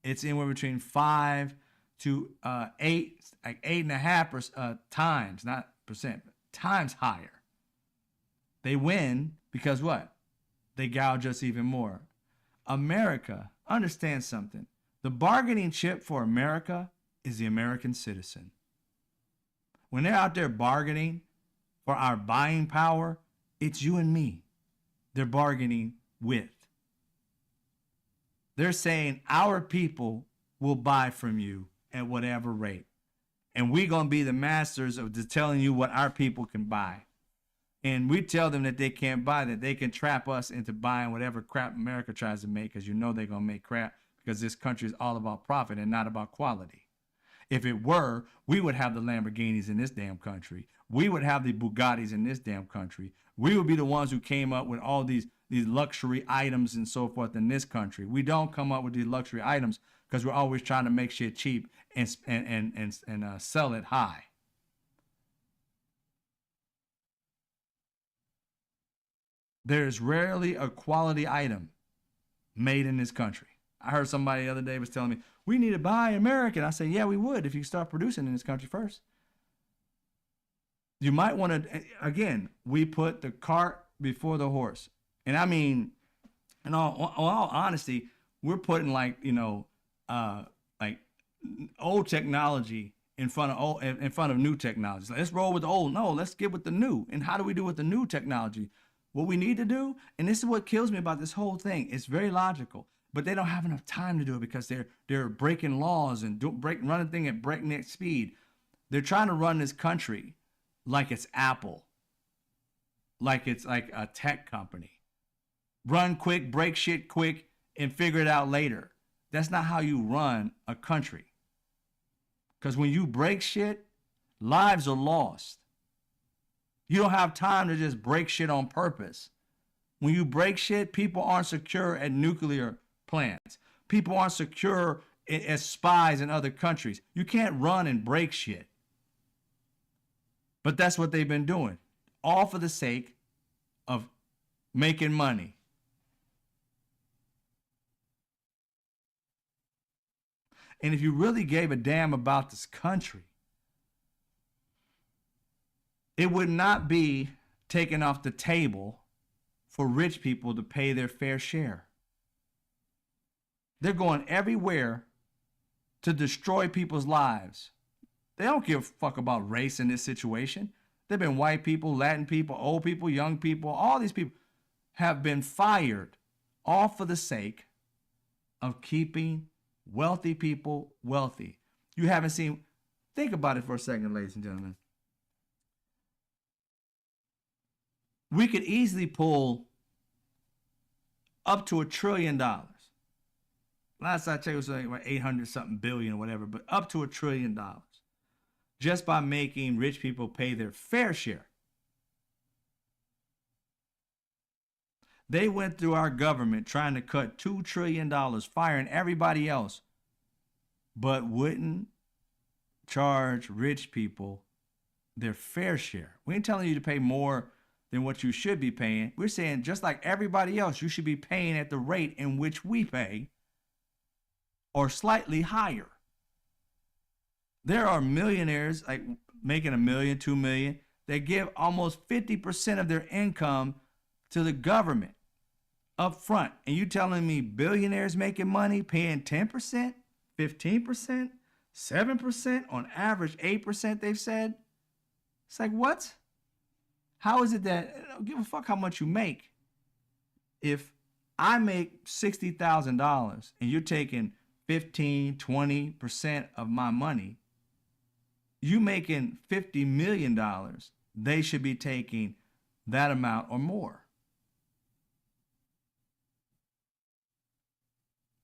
A: it's anywhere between 5 to 8, like 8.5 times, not percent, but times higher. They win because what? They gouge us even more. America, understand something. The bargaining chip for America is the American citizen. When they're out there bargaining for our buying power, it's you and me they're bargaining with. They're saying our people will buy from you at whatever rate. And we're going to be the masters of just telling you what our people can buy. And we tell them that they can't buy, that they can trap us into buying whatever crap America tries to make, because they're going to make crap, because this country is all about profit and not about quality. If it were, we would have the Lamborghinis in this damn country. We would have the Bugattis in this damn country. We would be the ones who came up with all these luxury items and so forth in this country. We don't come up with these luxury items because we're always trying to make shit cheap and sell it high. There's rarely a quality item made in this country. I heard somebody the other day was telling me, we need to buy American. I said, yeah, we would if you start producing in this country first. You might want to, again, we put the cart before the horse. And I mean, In all honesty, we're putting like old technology in front of new technology. Like, let's roll with the old. No, let's get with the new. And how do we do with the new technology? What we need to do, and this is what kills me about this whole thing. It's very logical, but they don't have enough time to do it because they're breaking laws and running things at breakneck speed. They're trying to run this country like it's Apple, like it's like a tech company. Run quick, break shit quick, and figure it out later. That's not how you run a country. Because when you break shit, lives are lost. You don't have time to just break shit on purpose. When you break shit, people aren't secure at nuclear plants. People aren't secure as spies in other countries. You can't run and break shit. But that's what they've been doing, all for the sake of making money. And if you really gave a damn about this country, it would not be taken off the table for rich people to pay their fair share. They're going everywhere to destroy people's lives. They don't give a fuck about race in this situation. They've been white people, Latin people, old people, young people, all these people have been fired, all for the sake of keeping wealthy people wealthy. You haven't seen, think about it for a second, ladies and gentlemen. We could easily pull up to $1 trillion. Last I checked, it was like about 800 something billion or whatever, but up to $1 trillion just by making rich people pay their fair share. They went through our government trying to cut $2 trillion, firing everybody else, but wouldn't charge rich people their fair share. We ain't telling you to pay more than what you should be paying. We're saying just like everybody else, you should be paying at the rate in which we pay or slightly higher. There are millionaires like making $1 million, $2 million. They give almost 50% of their income to the government up front. And you telling me billionaires making money paying 10%, 15%, 7%, on average 8%, they've said? It's like, what? How is it that, I don't give a fuck how much you make. If I make $60,000 and you're taking 15, 20% of my money, you making $50 million, they should be taking that amount or more.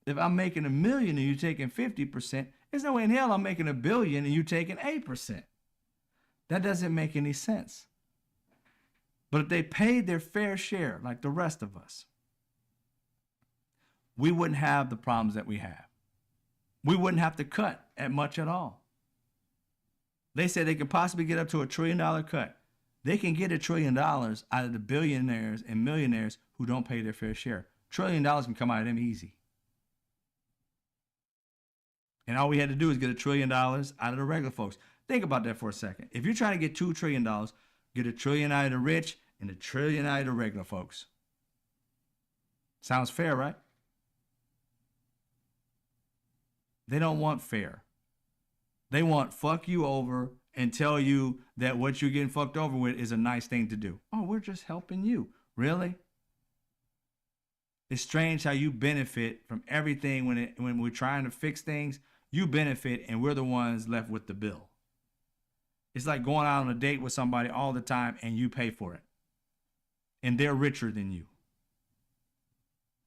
A: If I'm making $1 million and you're taking 50%, there's no way in hell I'm making $1 billion and you're taking 8%. That doesn't make any sense. But if they paid their fair share like the rest of us, we wouldn't have the problems that we have. We wouldn't have to cut at much at all. They said they could possibly get up to $1 trillion cut. They can get $1 trillion out of the billionaires and millionaires who don't pay their fair share. $1 trillion can come out of them easy. And all we had to do is get $1 trillion out of the regular folks. Think about that for a second. If you're trying to get $2 trillion, get $1 trillion out of the rich and $1 trillion out of the regular folks. Sounds fair, right? They don't want fair. They want fuck you over and tell you that what you're getting fucked over with is a nice thing to do. Oh, we're just helping you. Really? It's strange how you benefit from everything when we're trying to fix things. You benefit and we're the ones left with the bill. It's like going out on a date with somebody all the time and you pay for it. And they're richer than you.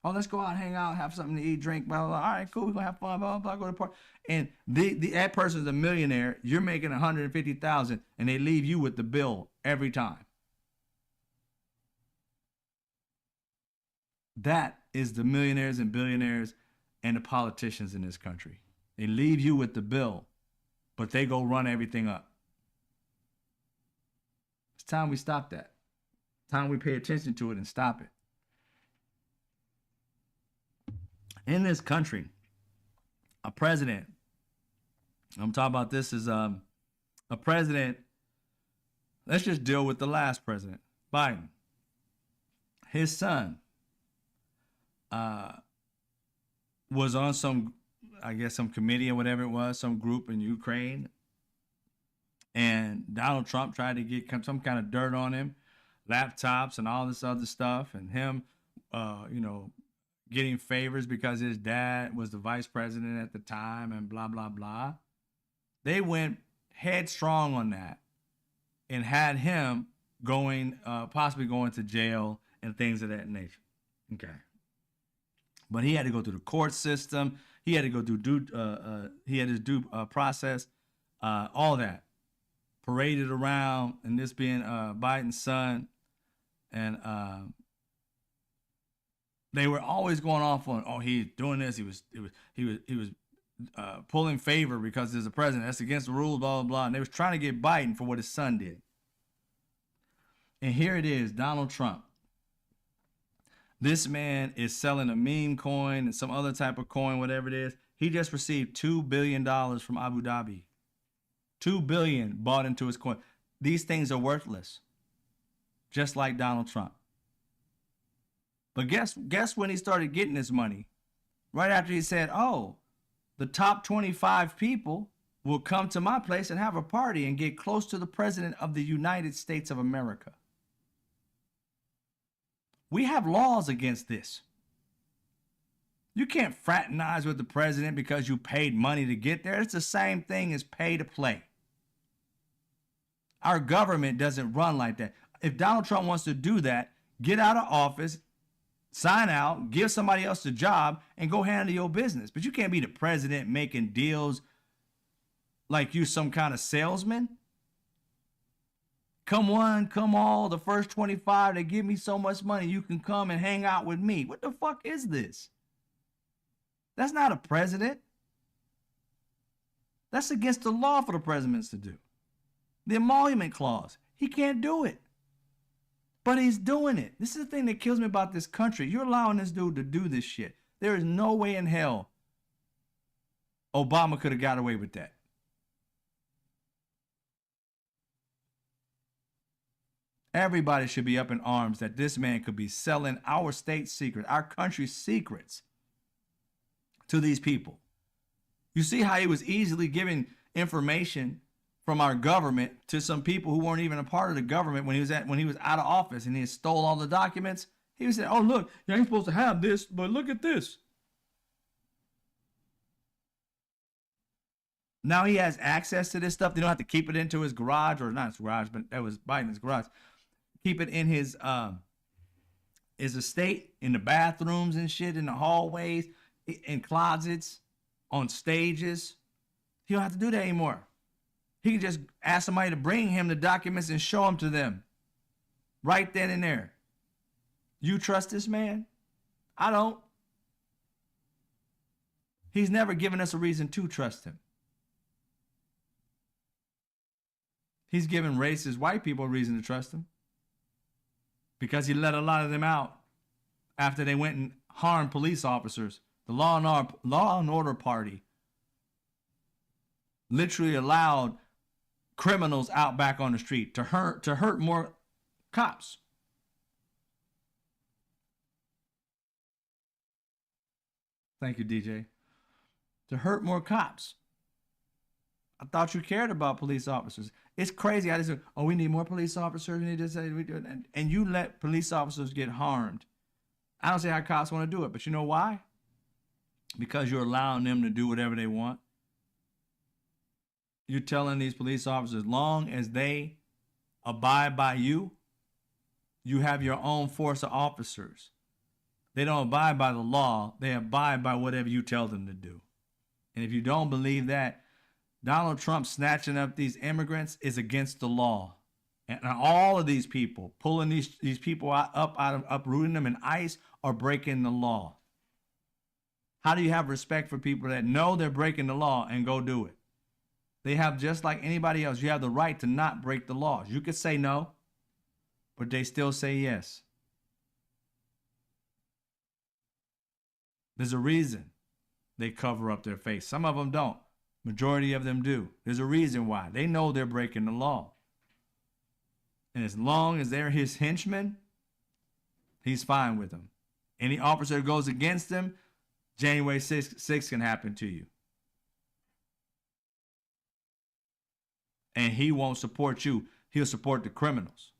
A: Oh, let's go out, hang out, have something to eat, drink, blah, blah, blah. All right, cool. We're going to have fun, blah, blah, blah, go to the party. And that person's a millionaire. You're making $150,000 and they leave you with the bill every time. That is the millionaires and billionaires and the politicians in this country. They leave you with the bill, but they go run everything up. It's time we stop that. It's time we pay attention to it and stop it. In this country, a president, I'm talking about this as a president, let's just deal with the last president, Biden. His son was on some, I guess, some committee or whatever it was, some group in Ukraine, and Donald Trump tried to get some kind of dirt on him, laptops and all this other stuff, and him, you know, getting favors because his dad was the vice president at the time, and blah blah blah. They went headstrong on that and had him going, possibly going to jail and things of that nature. Okay. But he had to go through the court system. He had to go through he had his due process, all that. Paraded around, and this being Biden's son, and they were always going off on, oh, he's doing this. He was pulling favor because he's the president. That's against the rules, blah blah blah. And they was trying to get Biden for what his son did. And here it is, Donald Trump. This man is selling a meme coin and some other type of coin, whatever it is. He just received $2 billion from Abu Dhabi. $2 billion bought into his coin. These things are worthless, just like Donald Trump. But guess when he started getting his money? Right after he said, oh, the top 25 people will come to my place and have a party and get close to the president of the United States of America. We have laws against this. You can't fraternize with the president because you paid money to get there. It's the same thing as pay to play. Our government doesn't run like that. If Donald Trump wants to do that, get out of office, sign out, give somebody else the job, and go handle your business. But you can't be the president making deals like you some kind of salesman. Come one, come all, the first 25, they give me so much money, you can come and hang out with me. What the fuck is this? That's not a president. That's against the law for the presidents to do. The emolument clause. He can't do it. But he's doing it. This is the thing that kills me about this country. You're allowing this dude to do this shit. There is no way in hell Obama could have got away with that. Everybody should be up in arms that this man could be selling our state secrets, our country's secrets to these people. You see how he was easily giving information from our government to some people who weren't even a part of the government when he was out of office, and he stole all the documents. He was saying, oh, look, you ain't supposed to have this, but look at this. Now he has access to this stuff. They don't have to keep it into his garage, or not his garage, but that was Biden's garage. Keep it in his estate, in the bathrooms and shit, in the hallways, in closets, on stages. He don't have to do that anymore. He can just ask somebody to bring him the documents and show them to them right then and there. You trust this man? I don't. He's never given us a reason to trust him. He's given racist white people a reason to trust him, because he let a lot of them out after they went and harmed police officers. The Law and Order Party literally allowed criminals out back on the street to hurt more cops. Thank you, DJ. To hurt more cops. I thought you cared about police officers. It's crazy. I just said, oh, we need more police officers. We need to say, and you let police officers get harmed. I don't see how cops want to do it, but you know why? Because you're allowing them to do whatever they want. You're telling these police officers, as long as they abide by you, you have your own force of officers. They don't abide by the law. They abide by whatever you tell them to do. And if you don't believe that, Donald Trump snatching up these immigrants is against the law. And all of these people, pulling these people uprooting them in ICE, are breaking the law. How do you have respect for people that know they're breaking the law and go do it? They have, just like anybody else, you have the right to not break the laws. You could say no, but they still say yes. There's a reason they cover up their face. Some of them don't. Majority of them do. There's a reason why. They know they're breaking the law. And as long as they're his henchmen, he's fine with them. Any officer that goes against them, January 6th can happen to you. And he won't support you. He'll support the criminals.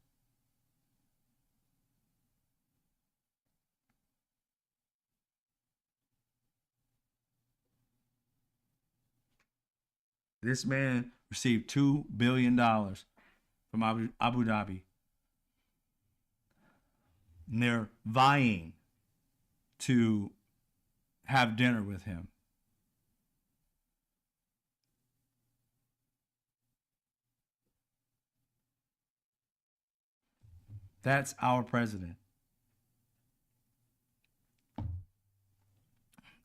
A: This man received $2 billion from Abu Dhabi. And they're vying to have dinner with him. That's our president.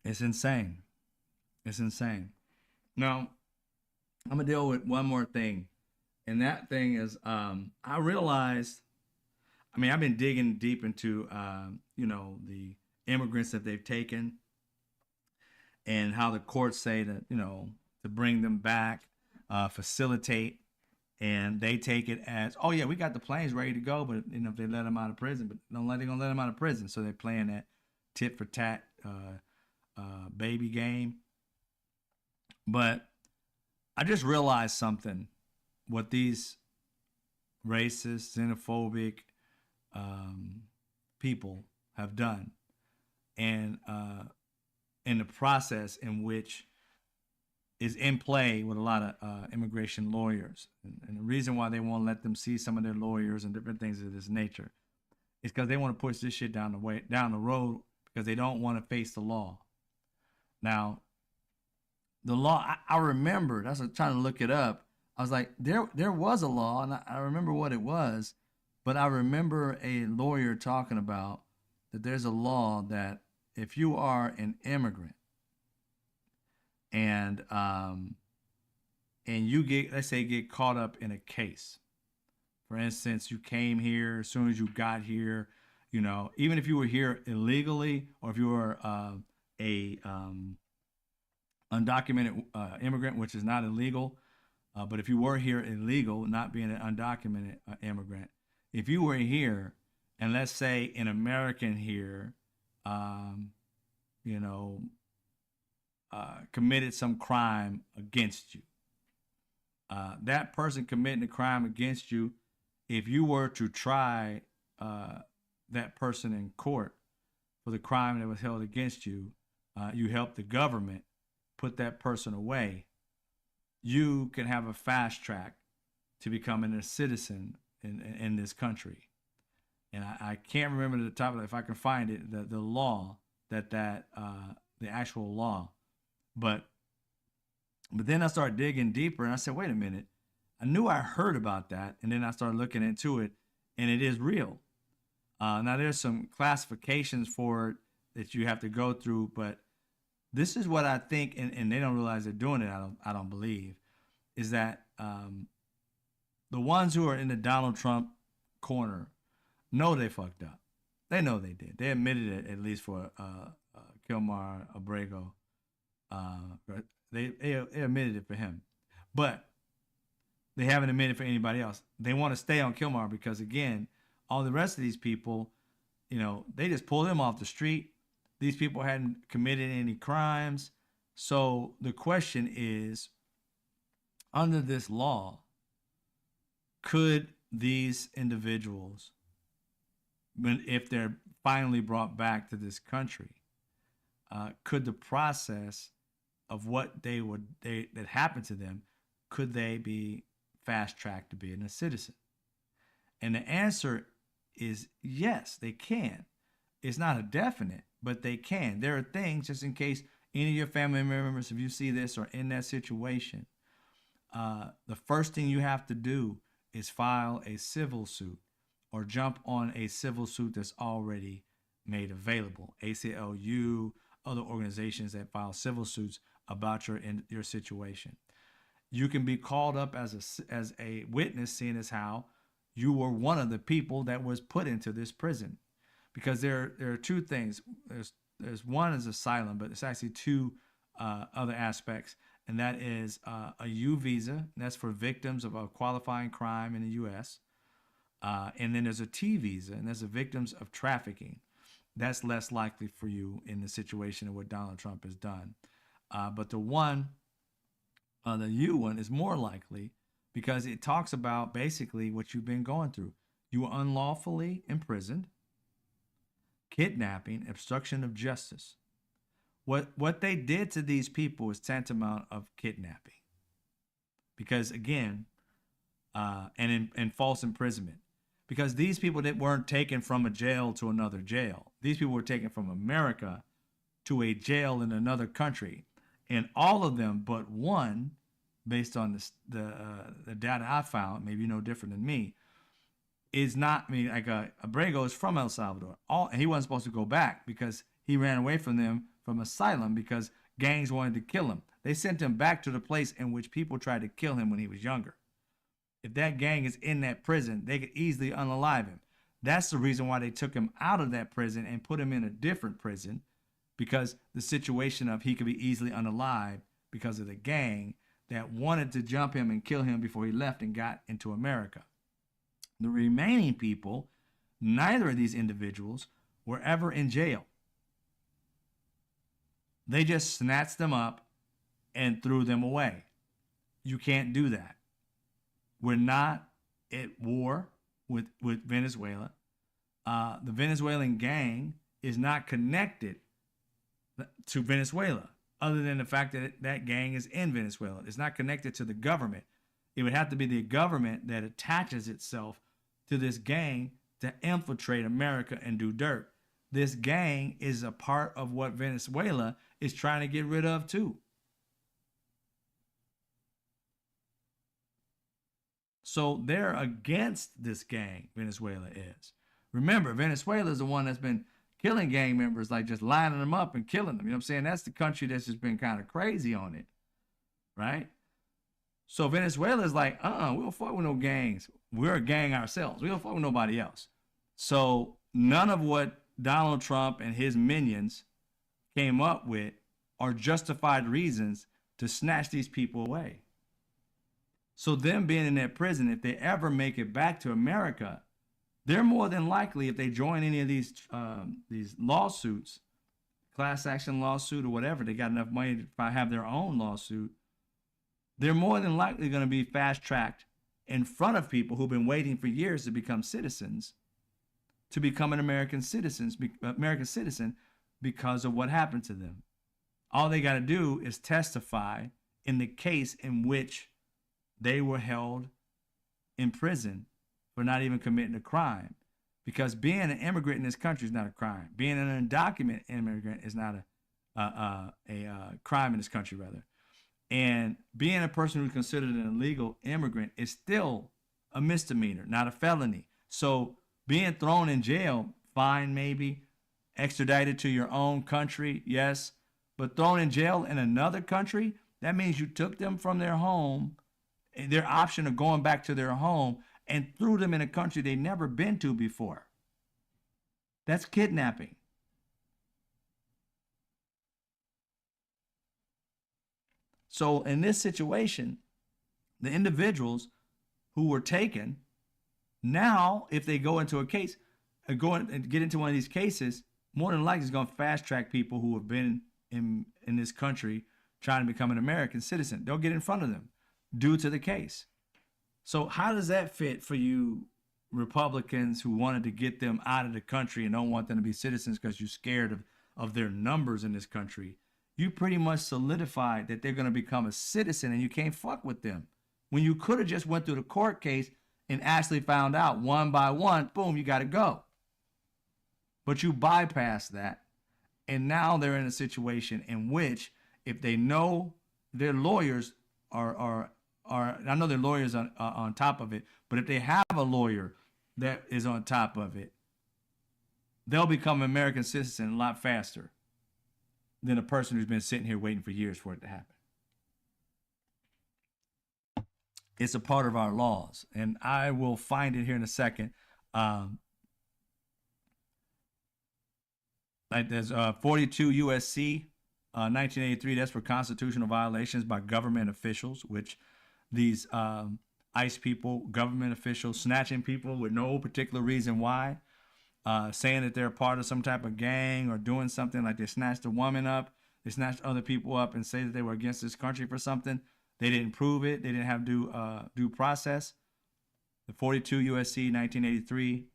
A: It's insane. It's insane. Now, I'm gonna deal with one more thing, and that thing is, I realized. I mean, I've been digging deep into, the immigrants that they've taken and how the courts say that, to bring them back, facilitate, and they take it as, oh yeah, we got the planes ready to go, but if they let them out of prison, but they're gonna let them out of prison, so they're playing that tit for tat baby game. But I just realized something. What these racist, xenophobic people have done, and in the process in which is in play with a lot of immigration lawyers, and the reason why they won't let them see some of their lawyers and different things of this nature is because they want to push this shit down the road because they don't want to face the law. Now, the law, I remember, that's what, trying to look it up. I was like, there was a law, and I remember what it was, but I remember a lawyer talking about that there's a law that if you are an immigrant and you get, let's say, get caught up in a case. For instance, you came here as soon as you got here, even if you were here illegally or if you were a undocumented immigrant, which is not illegal. But if you were here illegal, not being an undocumented immigrant, if you were here, and let's say an American here, um, you know, committed some crime against you, that person committing a crime against you, if you were to try that person in court for the crime that was held against you, you helped the government put that person away, you can have a fast track to becoming a citizen in this country. And I can't remember the top of it. If I can find it, the law the actual law, but then I started digging deeper and I said, wait a minute, I knew I heard about that, and then I started looking into it, and it is real. Now there's some classifications for it that you have to go through, but this is what I think, and they don't realize they're doing it. I don't believe, is that the ones who are in the Donald Trump corner know they fucked up. They know they did. They admitted it, at least for Kilmar Abrego. They admitted it for him, but they haven't admitted for anybody else. They want to stay on Kilmar because, again, all the rest of these people, they just pulled them off the street. These people hadn't committed any crimes. So the question is, under this law, could these individuals, if they're finally brought back to this country, could the process of what that happened to them, could they be fast tracked to being a citizen? And the answer is yes, they can. It's not a definite, but they can. There are things, just in case any of your family members, if you see this or in that situation, the first thing you have to do is file a civil suit or jump on a civil suit that's already made available. ACLU, other organizations that file civil suits about your situation. You can be called up as a witness, seeing as how you were one of the people that was put into this prison. Because there are two things. There's one is asylum, but it's actually two other aspects, and that is a U visa, and that's for victims of a qualifying crime in the U.S. And then there's a T visa, and that's the victims of trafficking. that's less likely for you in the situation of what Donald Trump has done. But the U one is more likely because it talks about basically what you've been going through. You were unlawfully imprisoned, kidnapping, obstruction of justice. What they did to these people is tantamount of kidnapping. Because again, and false imprisonment. Because these people that weren't taken from a jail to another jail. These people were taken from America to a jail in another country. And all of them but one, based on the data I found, maybe you know different than me, is not, I mean, like Abrego is from El Salvador. And he wasn't supposed to go back because he ran away from them from asylum because gangs wanted to kill him. They sent him back to the place in which people tried to kill him when he was younger. If that gang is in that prison, they could easily unalive him. That's the reason why they took him out of that prison and put him in a different prison, because the situation of he could be easily unalived because of the gang that wanted to jump him and kill him before he left and got into America. The remaining people, neither of these individuals were ever in jail. They just snatched them up and threw them away. You can't do that. We're not at war with Venezuela. The Venezuelan gang is not connected to Venezuela, other than the fact that that gang is in Venezuela. It's not connected to the government. It would have to be the government that attaches itself to this gang to infiltrate America and do dirt. This gang is a part of what Venezuela is trying to get rid of too. So they're against this gang, Venezuela is. Remember, Venezuela is the one that's been killing gang members, like just lining them up and killing them. You know what I'm saying? That's the country that's just been kind of crazy on it, right? So Venezuela is like, we don't fuck with no gangs. We're a gang ourselves. We don't fuck with nobody else. So none of what Donald Trump and his minions came up with are justified reasons to snatch these people away. So them being in that prison, if they ever make it back to America, they're more than likely, if they join any of these lawsuits, class action lawsuit or whatever, they got enough money to have their own lawsuit, they're more than likely going to be fast-tracked in front of people who've been waiting for years to become citizens, to become an American citizen because of what happened to them. All they got to do is testify in the case in which they were held in prison for not even committing a crime. Because being an immigrant in this country is not a crime. Being an undocumented immigrant is not a crime in this country, rather. And being a person who's considered an illegal immigrant is still a misdemeanor, not a felony. So being thrown in jail, fine maybe, extradited to your own country, yes, but thrown in jail in another country, that means you took them from their home, their option of going back to their home, and threw them in a country they've never been to before. That's kidnapping. So in this situation, the individuals who were taken, now if they go into a case, go and get into one of these cases, more than likely it's going to fast track people who have been in this country trying to become an American citizen. They'll get in front of them due to the case. So how does that fit for you Republicans who wanted to get them out of the country and don't want them to be citizens because you're scared of their numbers in this country? You pretty much solidified that they're going to become a citizen and you can't fuck with them. When you could have just went through the court case and actually found out one by one, boom, you got to go. But you bypassed that. And now they're in a situation in which if they know their lawyers are I know their lawyers are on top of it, but if they have a lawyer that is on top of it, they'll become an American citizen a lot faster than a person who's been sitting here waiting for years for it to happen. It's a part of our laws, and I will find it here in a second. Like there's 42 USC 1983. That's for constitutional violations by government officials, which these ICE people, government officials, snatching people with no particular reason why. saying that they're part of some type of gang or doing something like they snatched a woman up, they snatched other people up and say that they were against this country for something. They didn't prove it. They didn't have due process. The 42 USC 1983,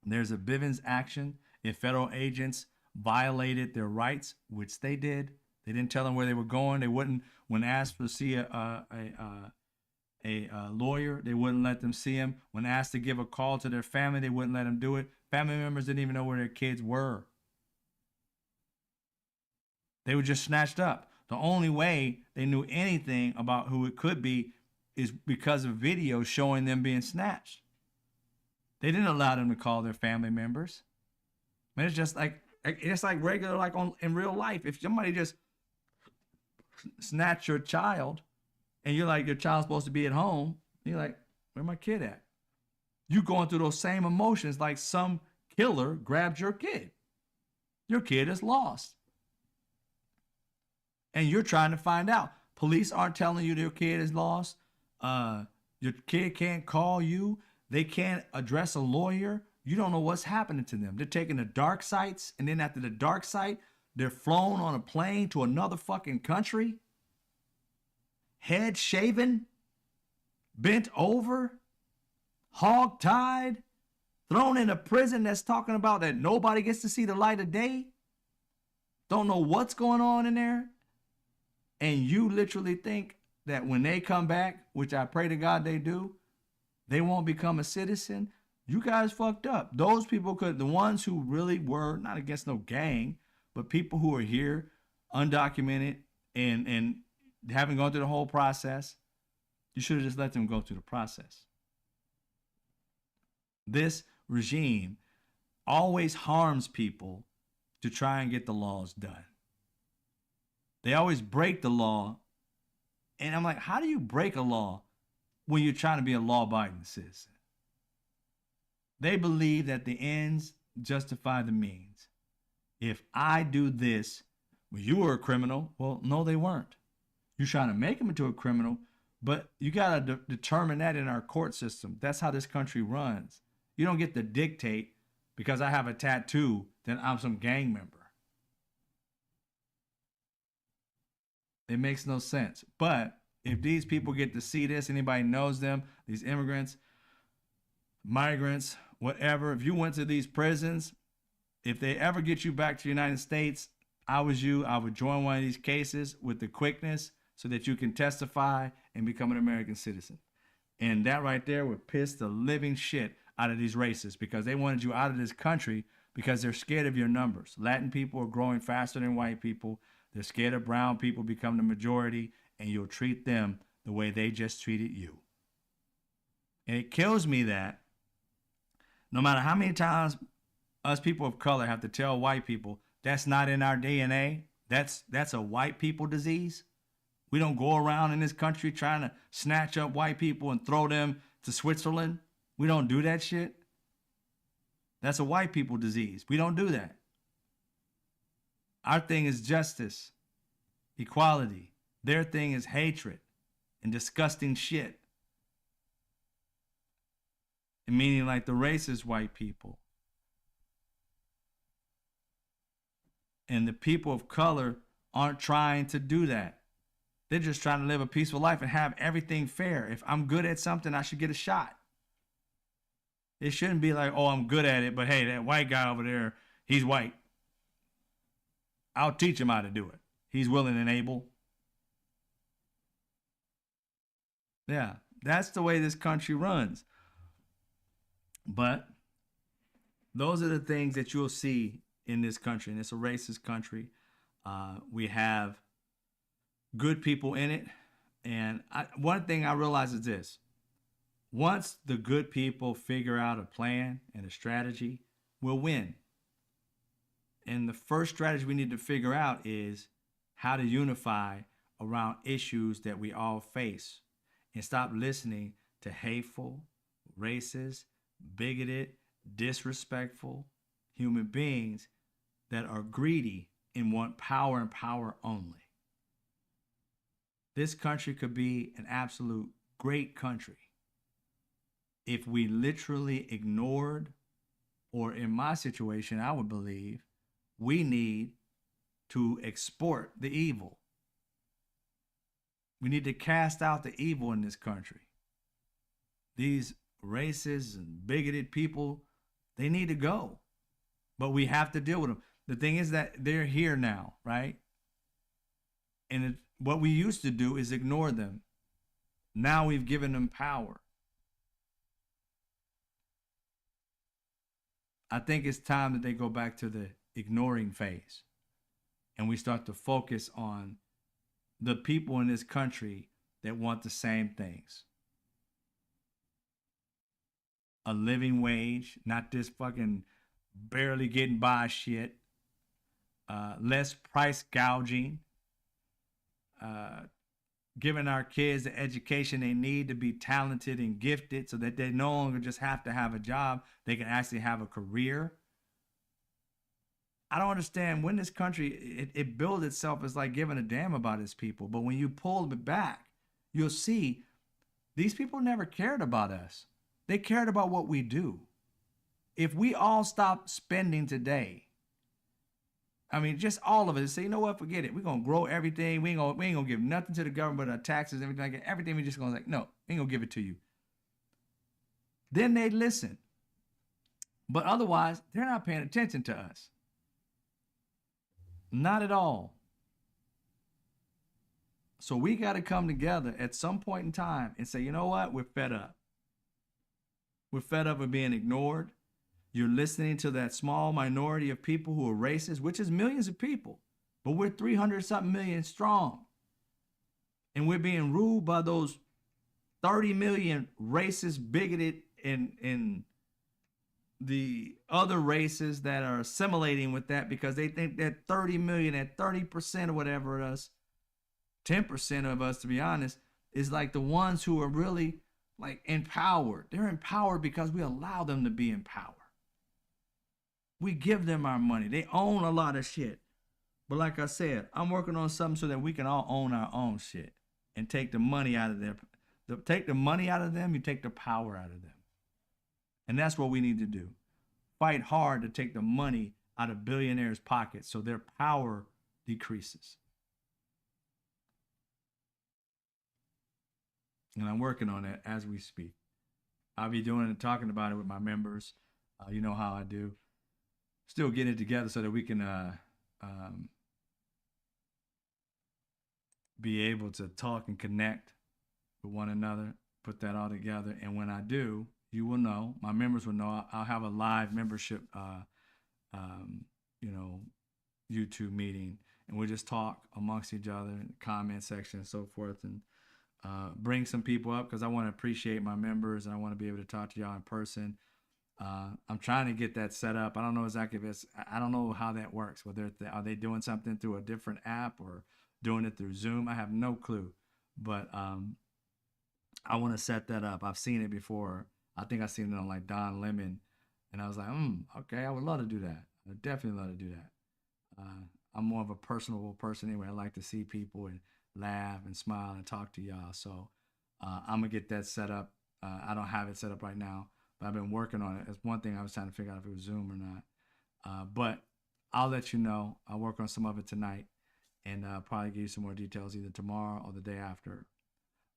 A: there's a Bivens action if federal agents violated their rights, which they did. They didn't tell them where they were going. They wouldn't, when asked to see a lawyer, they wouldn't let them see him. When asked to give a call to their family, they wouldn't let them do it. Family members didn't even know where their kids were. They were just snatched up. The only way they knew anything about who it could be is because of videos showing them being snatched. They didn't allow them to call their family members. I mean, it's like regular, like in real life. If somebody just snatch your child, and you're like, your child's supposed to be at home, you're like, where my kid at? You going through those same emotions like some killer grabbed your kid. Your kid is lost. And you're trying to find out. Police aren't telling you your kid is lost. Your kid can't call you. They can't address a lawyer. You don't know what's happening to them. They're taking the dark sites, and then after the dark site, they're flown on a plane to another fucking country. Head shaven, bent over, hog-tied, thrown in a prison that's talking about that nobody gets to see the light of day. Don't know what's going on in there. And you literally think that when they come back, which I pray to God they do, they won't become a citizen. You guys fucked up. Those people the ones who really were not against no gang, but people who are here undocumented and haven't gone through the whole process, you should have just let them go through the process. This regime always harms people to try and get the laws done. They always break the law. And I'm like, how do you break a law when you're trying to be a law-abiding citizen? They believe that the ends justify the means. If I do this, well, you were a criminal. Well, no, they weren't. You're trying to make them into a criminal, but you got to determine that in our court system. That's how this country runs. You don't get to dictate because I have a tattoo that I'm some gang member. It makes no sense. But if these people get to see this, anybody knows them, these immigrants, migrants, whatever, if you went to these prisons, if they ever get you back to the United States, I was you, I would join one of these cases with the quickness so that you can testify and become an American citizen. And that right there would piss the living shit out of these racists because they wanted you out of this country because they're scared of your numbers. Latin people are growing faster than white people. They're scared of brown people become the majority, and you'll treat them the way they just treated you. And it kills me that no matter how many times us people of color have to tell white people that's not in our DNA, that's a white people disease. We don't go around in this country trying to snatch up white people and throw them to Switzerland. We don't do that shit. That's a white people disease. We don't do that. Our thing is justice, equality. Their thing is hatred and disgusting shit. And meaning like the racist white people. And the people of color aren't trying to do that. They're just trying to live a peaceful life and have everything fair. If I'm good at something, I should get a shot. It shouldn't be like, oh, I'm good at it, but hey, that white guy over there, he's white. I'll teach him how to do it. He's willing and able. Yeah, that's the way this country runs. But those are the things that you'll see in this country, and it's a racist country. We have good people in it, and one thing I realize is this. Once the good people figure out a plan and a strategy, we'll win. And the first strategy we need to figure out is how to unify around issues that we all face and stop listening to hateful, racist, bigoted, disrespectful human beings that are greedy and want power and power only. This country could be an absolute great country if we literally ignored or in my situation, I would believe we need to export the evil. We need to cast out the evil in this country. These racist and bigoted people, they need to go. But we have to deal with them. The thing is that they're here now, right? And what we used to do is ignore them. Now we've given them power. I think it's time that they go back to the ignoring phase and we start to focus on the people in this country that want the same things: a living wage, not this fucking barely getting by shit, less price gouging, uh, giving our kids the education they need to be talented and gifted so that they no longer just have to have a job, they can actually have a career. I don't understand when this country it builds itself as like giving a damn about its people, but when you pull it back, you'll see these people never cared about us. They cared about what we do. If we all stop spending today, I mean, just all of us say, you know what, forget it. We're gonna grow everything. We ain't gonna give nothing to the government, our taxes, everything like that. Everything we just gonna like, no, we ain't gonna give it to you. Then they listen. But otherwise, they're not paying attention to us. Not at all. So we got to come together at some point in time and say, you know what? We're fed up. We're fed up of being ignored. You're listening to that small minority of people who are racist, which is millions of people, but we're 300 something million strong. And we're being ruled by those 30 million racist, bigoted, and the other races that are assimilating with that because they think that 30 million, at 30% or whatever it is, 10% of us, to be honest, is like the ones who are really like empowered. They're empowered because we allow them to be in power. We give them our money. They own a lot of shit. But like I said, I'm working on something so that we can all own our own shit and take the money out of their, take the money out of them, you take the power out of them. And that's what we need to do. Fight hard to take the money out of billionaires' pockets so their power decreases. And I'm working on it as we speak. I'll be doing it and talking about it with my members. You know how I do. Still getting it together so that we can be able to talk and connect with one another, put that all together. And when I do, you will know, my members will know, I'll have a live membership, you know, YouTube meeting, and we'll just talk amongst each other in the comment section and so forth, and bring some people up because I want to appreciate my members and I want to be able to talk to y'all in person. I'm trying to get that set up. I don't know exactly if it's, I don't know how that works. Whether are they doing something through a different app or doing it through Zoom? I have no clue, but I want to set that up. I've seen it before. I think I've seen it on like Don Lemon, and I was like, okay, I would love to do that. I would definitely love to do that. I'm more of a personable person anyway. I like to see people and laugh and smile and talk to y'all. So I'm gonna get that set up. I don't have it set up right now, but I've been working on it. That's one thing I was trying to figure out if it was Zoom or not. But I'll let you know. I'll work on some of it tonight and probably give you some more details either tomorrow or the day after.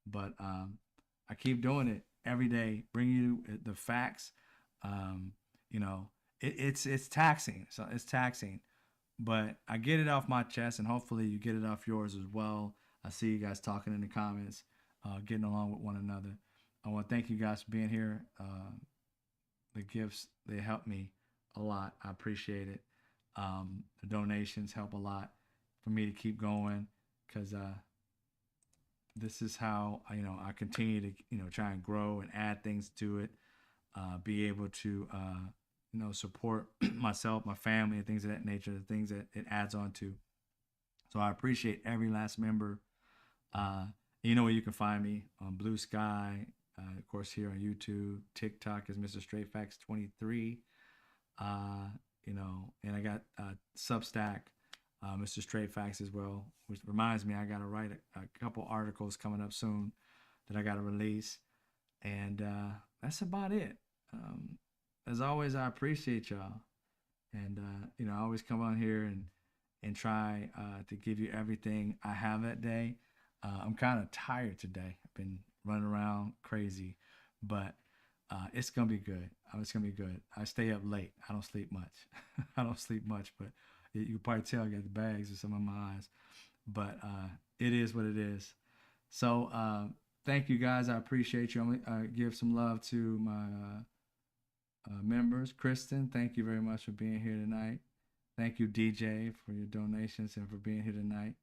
A: But I keep doing it every day, bring you the facts. You know, it's taxing. So it's taxing, but I get it off my chest, and hopefully you get it off yours as well. I see you guys talking in the comments, getting along with one another. I want to thank you guys for being here. The gifts, they help me a lot. I appreciate it. The donations help a lot for me to keep going because this is how I continue to try and grow and add things to it. Be able to support myself, my family, and things of that nature. The things that it adds on to. So I appreciate every last member. You know where you can find me on Blue Sky, of course here on YouTube. TikTok is Mr. Straight Facts 23. And I got Substack, Mr. Straight Facts as well, which reminds me I got to write a couple articles coming up soon that I got to release, and that's about it. as always, I appreciate y'all. And I always come on here and try to give you everything I have that day. I'm kind of tired today. I've been running around crazy, but it's gonna be good. It's gonna be good. I stay up late. I don't sleep much. I don't sleep much, but you can probably tell I got the bags or some of my eyes. But it is what it is. So thank you guys. I appreciate you. I'm gonna give some love to my members. Kristen, thank you very much for being here tonight. Thank you, DJ, for your donations and for being here tonight.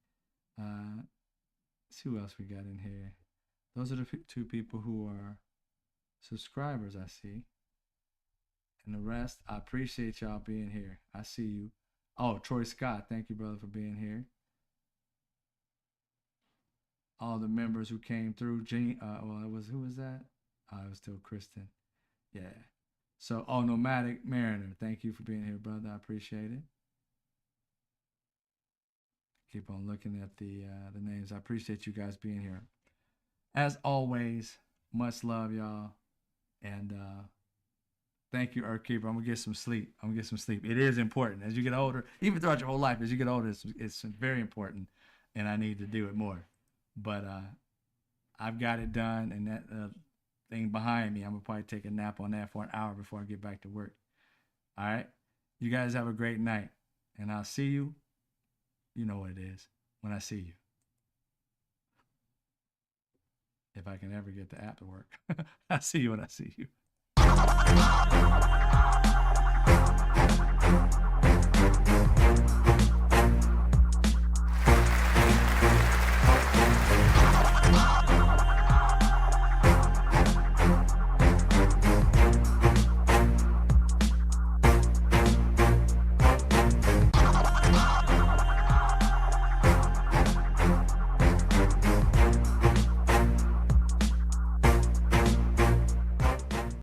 A: Let's see who else we got in here. Those are the two people who are subscribers I see. And the rest, I appreciate y'all being here. I see you. Oh, Troy Scott, thank you, brother, for being here. All the members who came through. Who was that? It was still Kristen. Yeah. So, Nomadic Mariner, thank you for being here, brother. I appreciate it. Keep on looking at the names. I appreciate you guys being here. As always, much love, y'all. And thank you, Earthkeeper. I'm gonna get some sleep. It is important as you get older, even throughout your whole life. As you get older, it's very important, and I need to do it more. But I've got it done, and that thing behind me, I'm gonna probably take a nap on that for an hour before I get back to work. All right, you guys have a great night, and I'll see you. You know what it is when I see you. If I can ever get the app to work, I'll see you when I see you.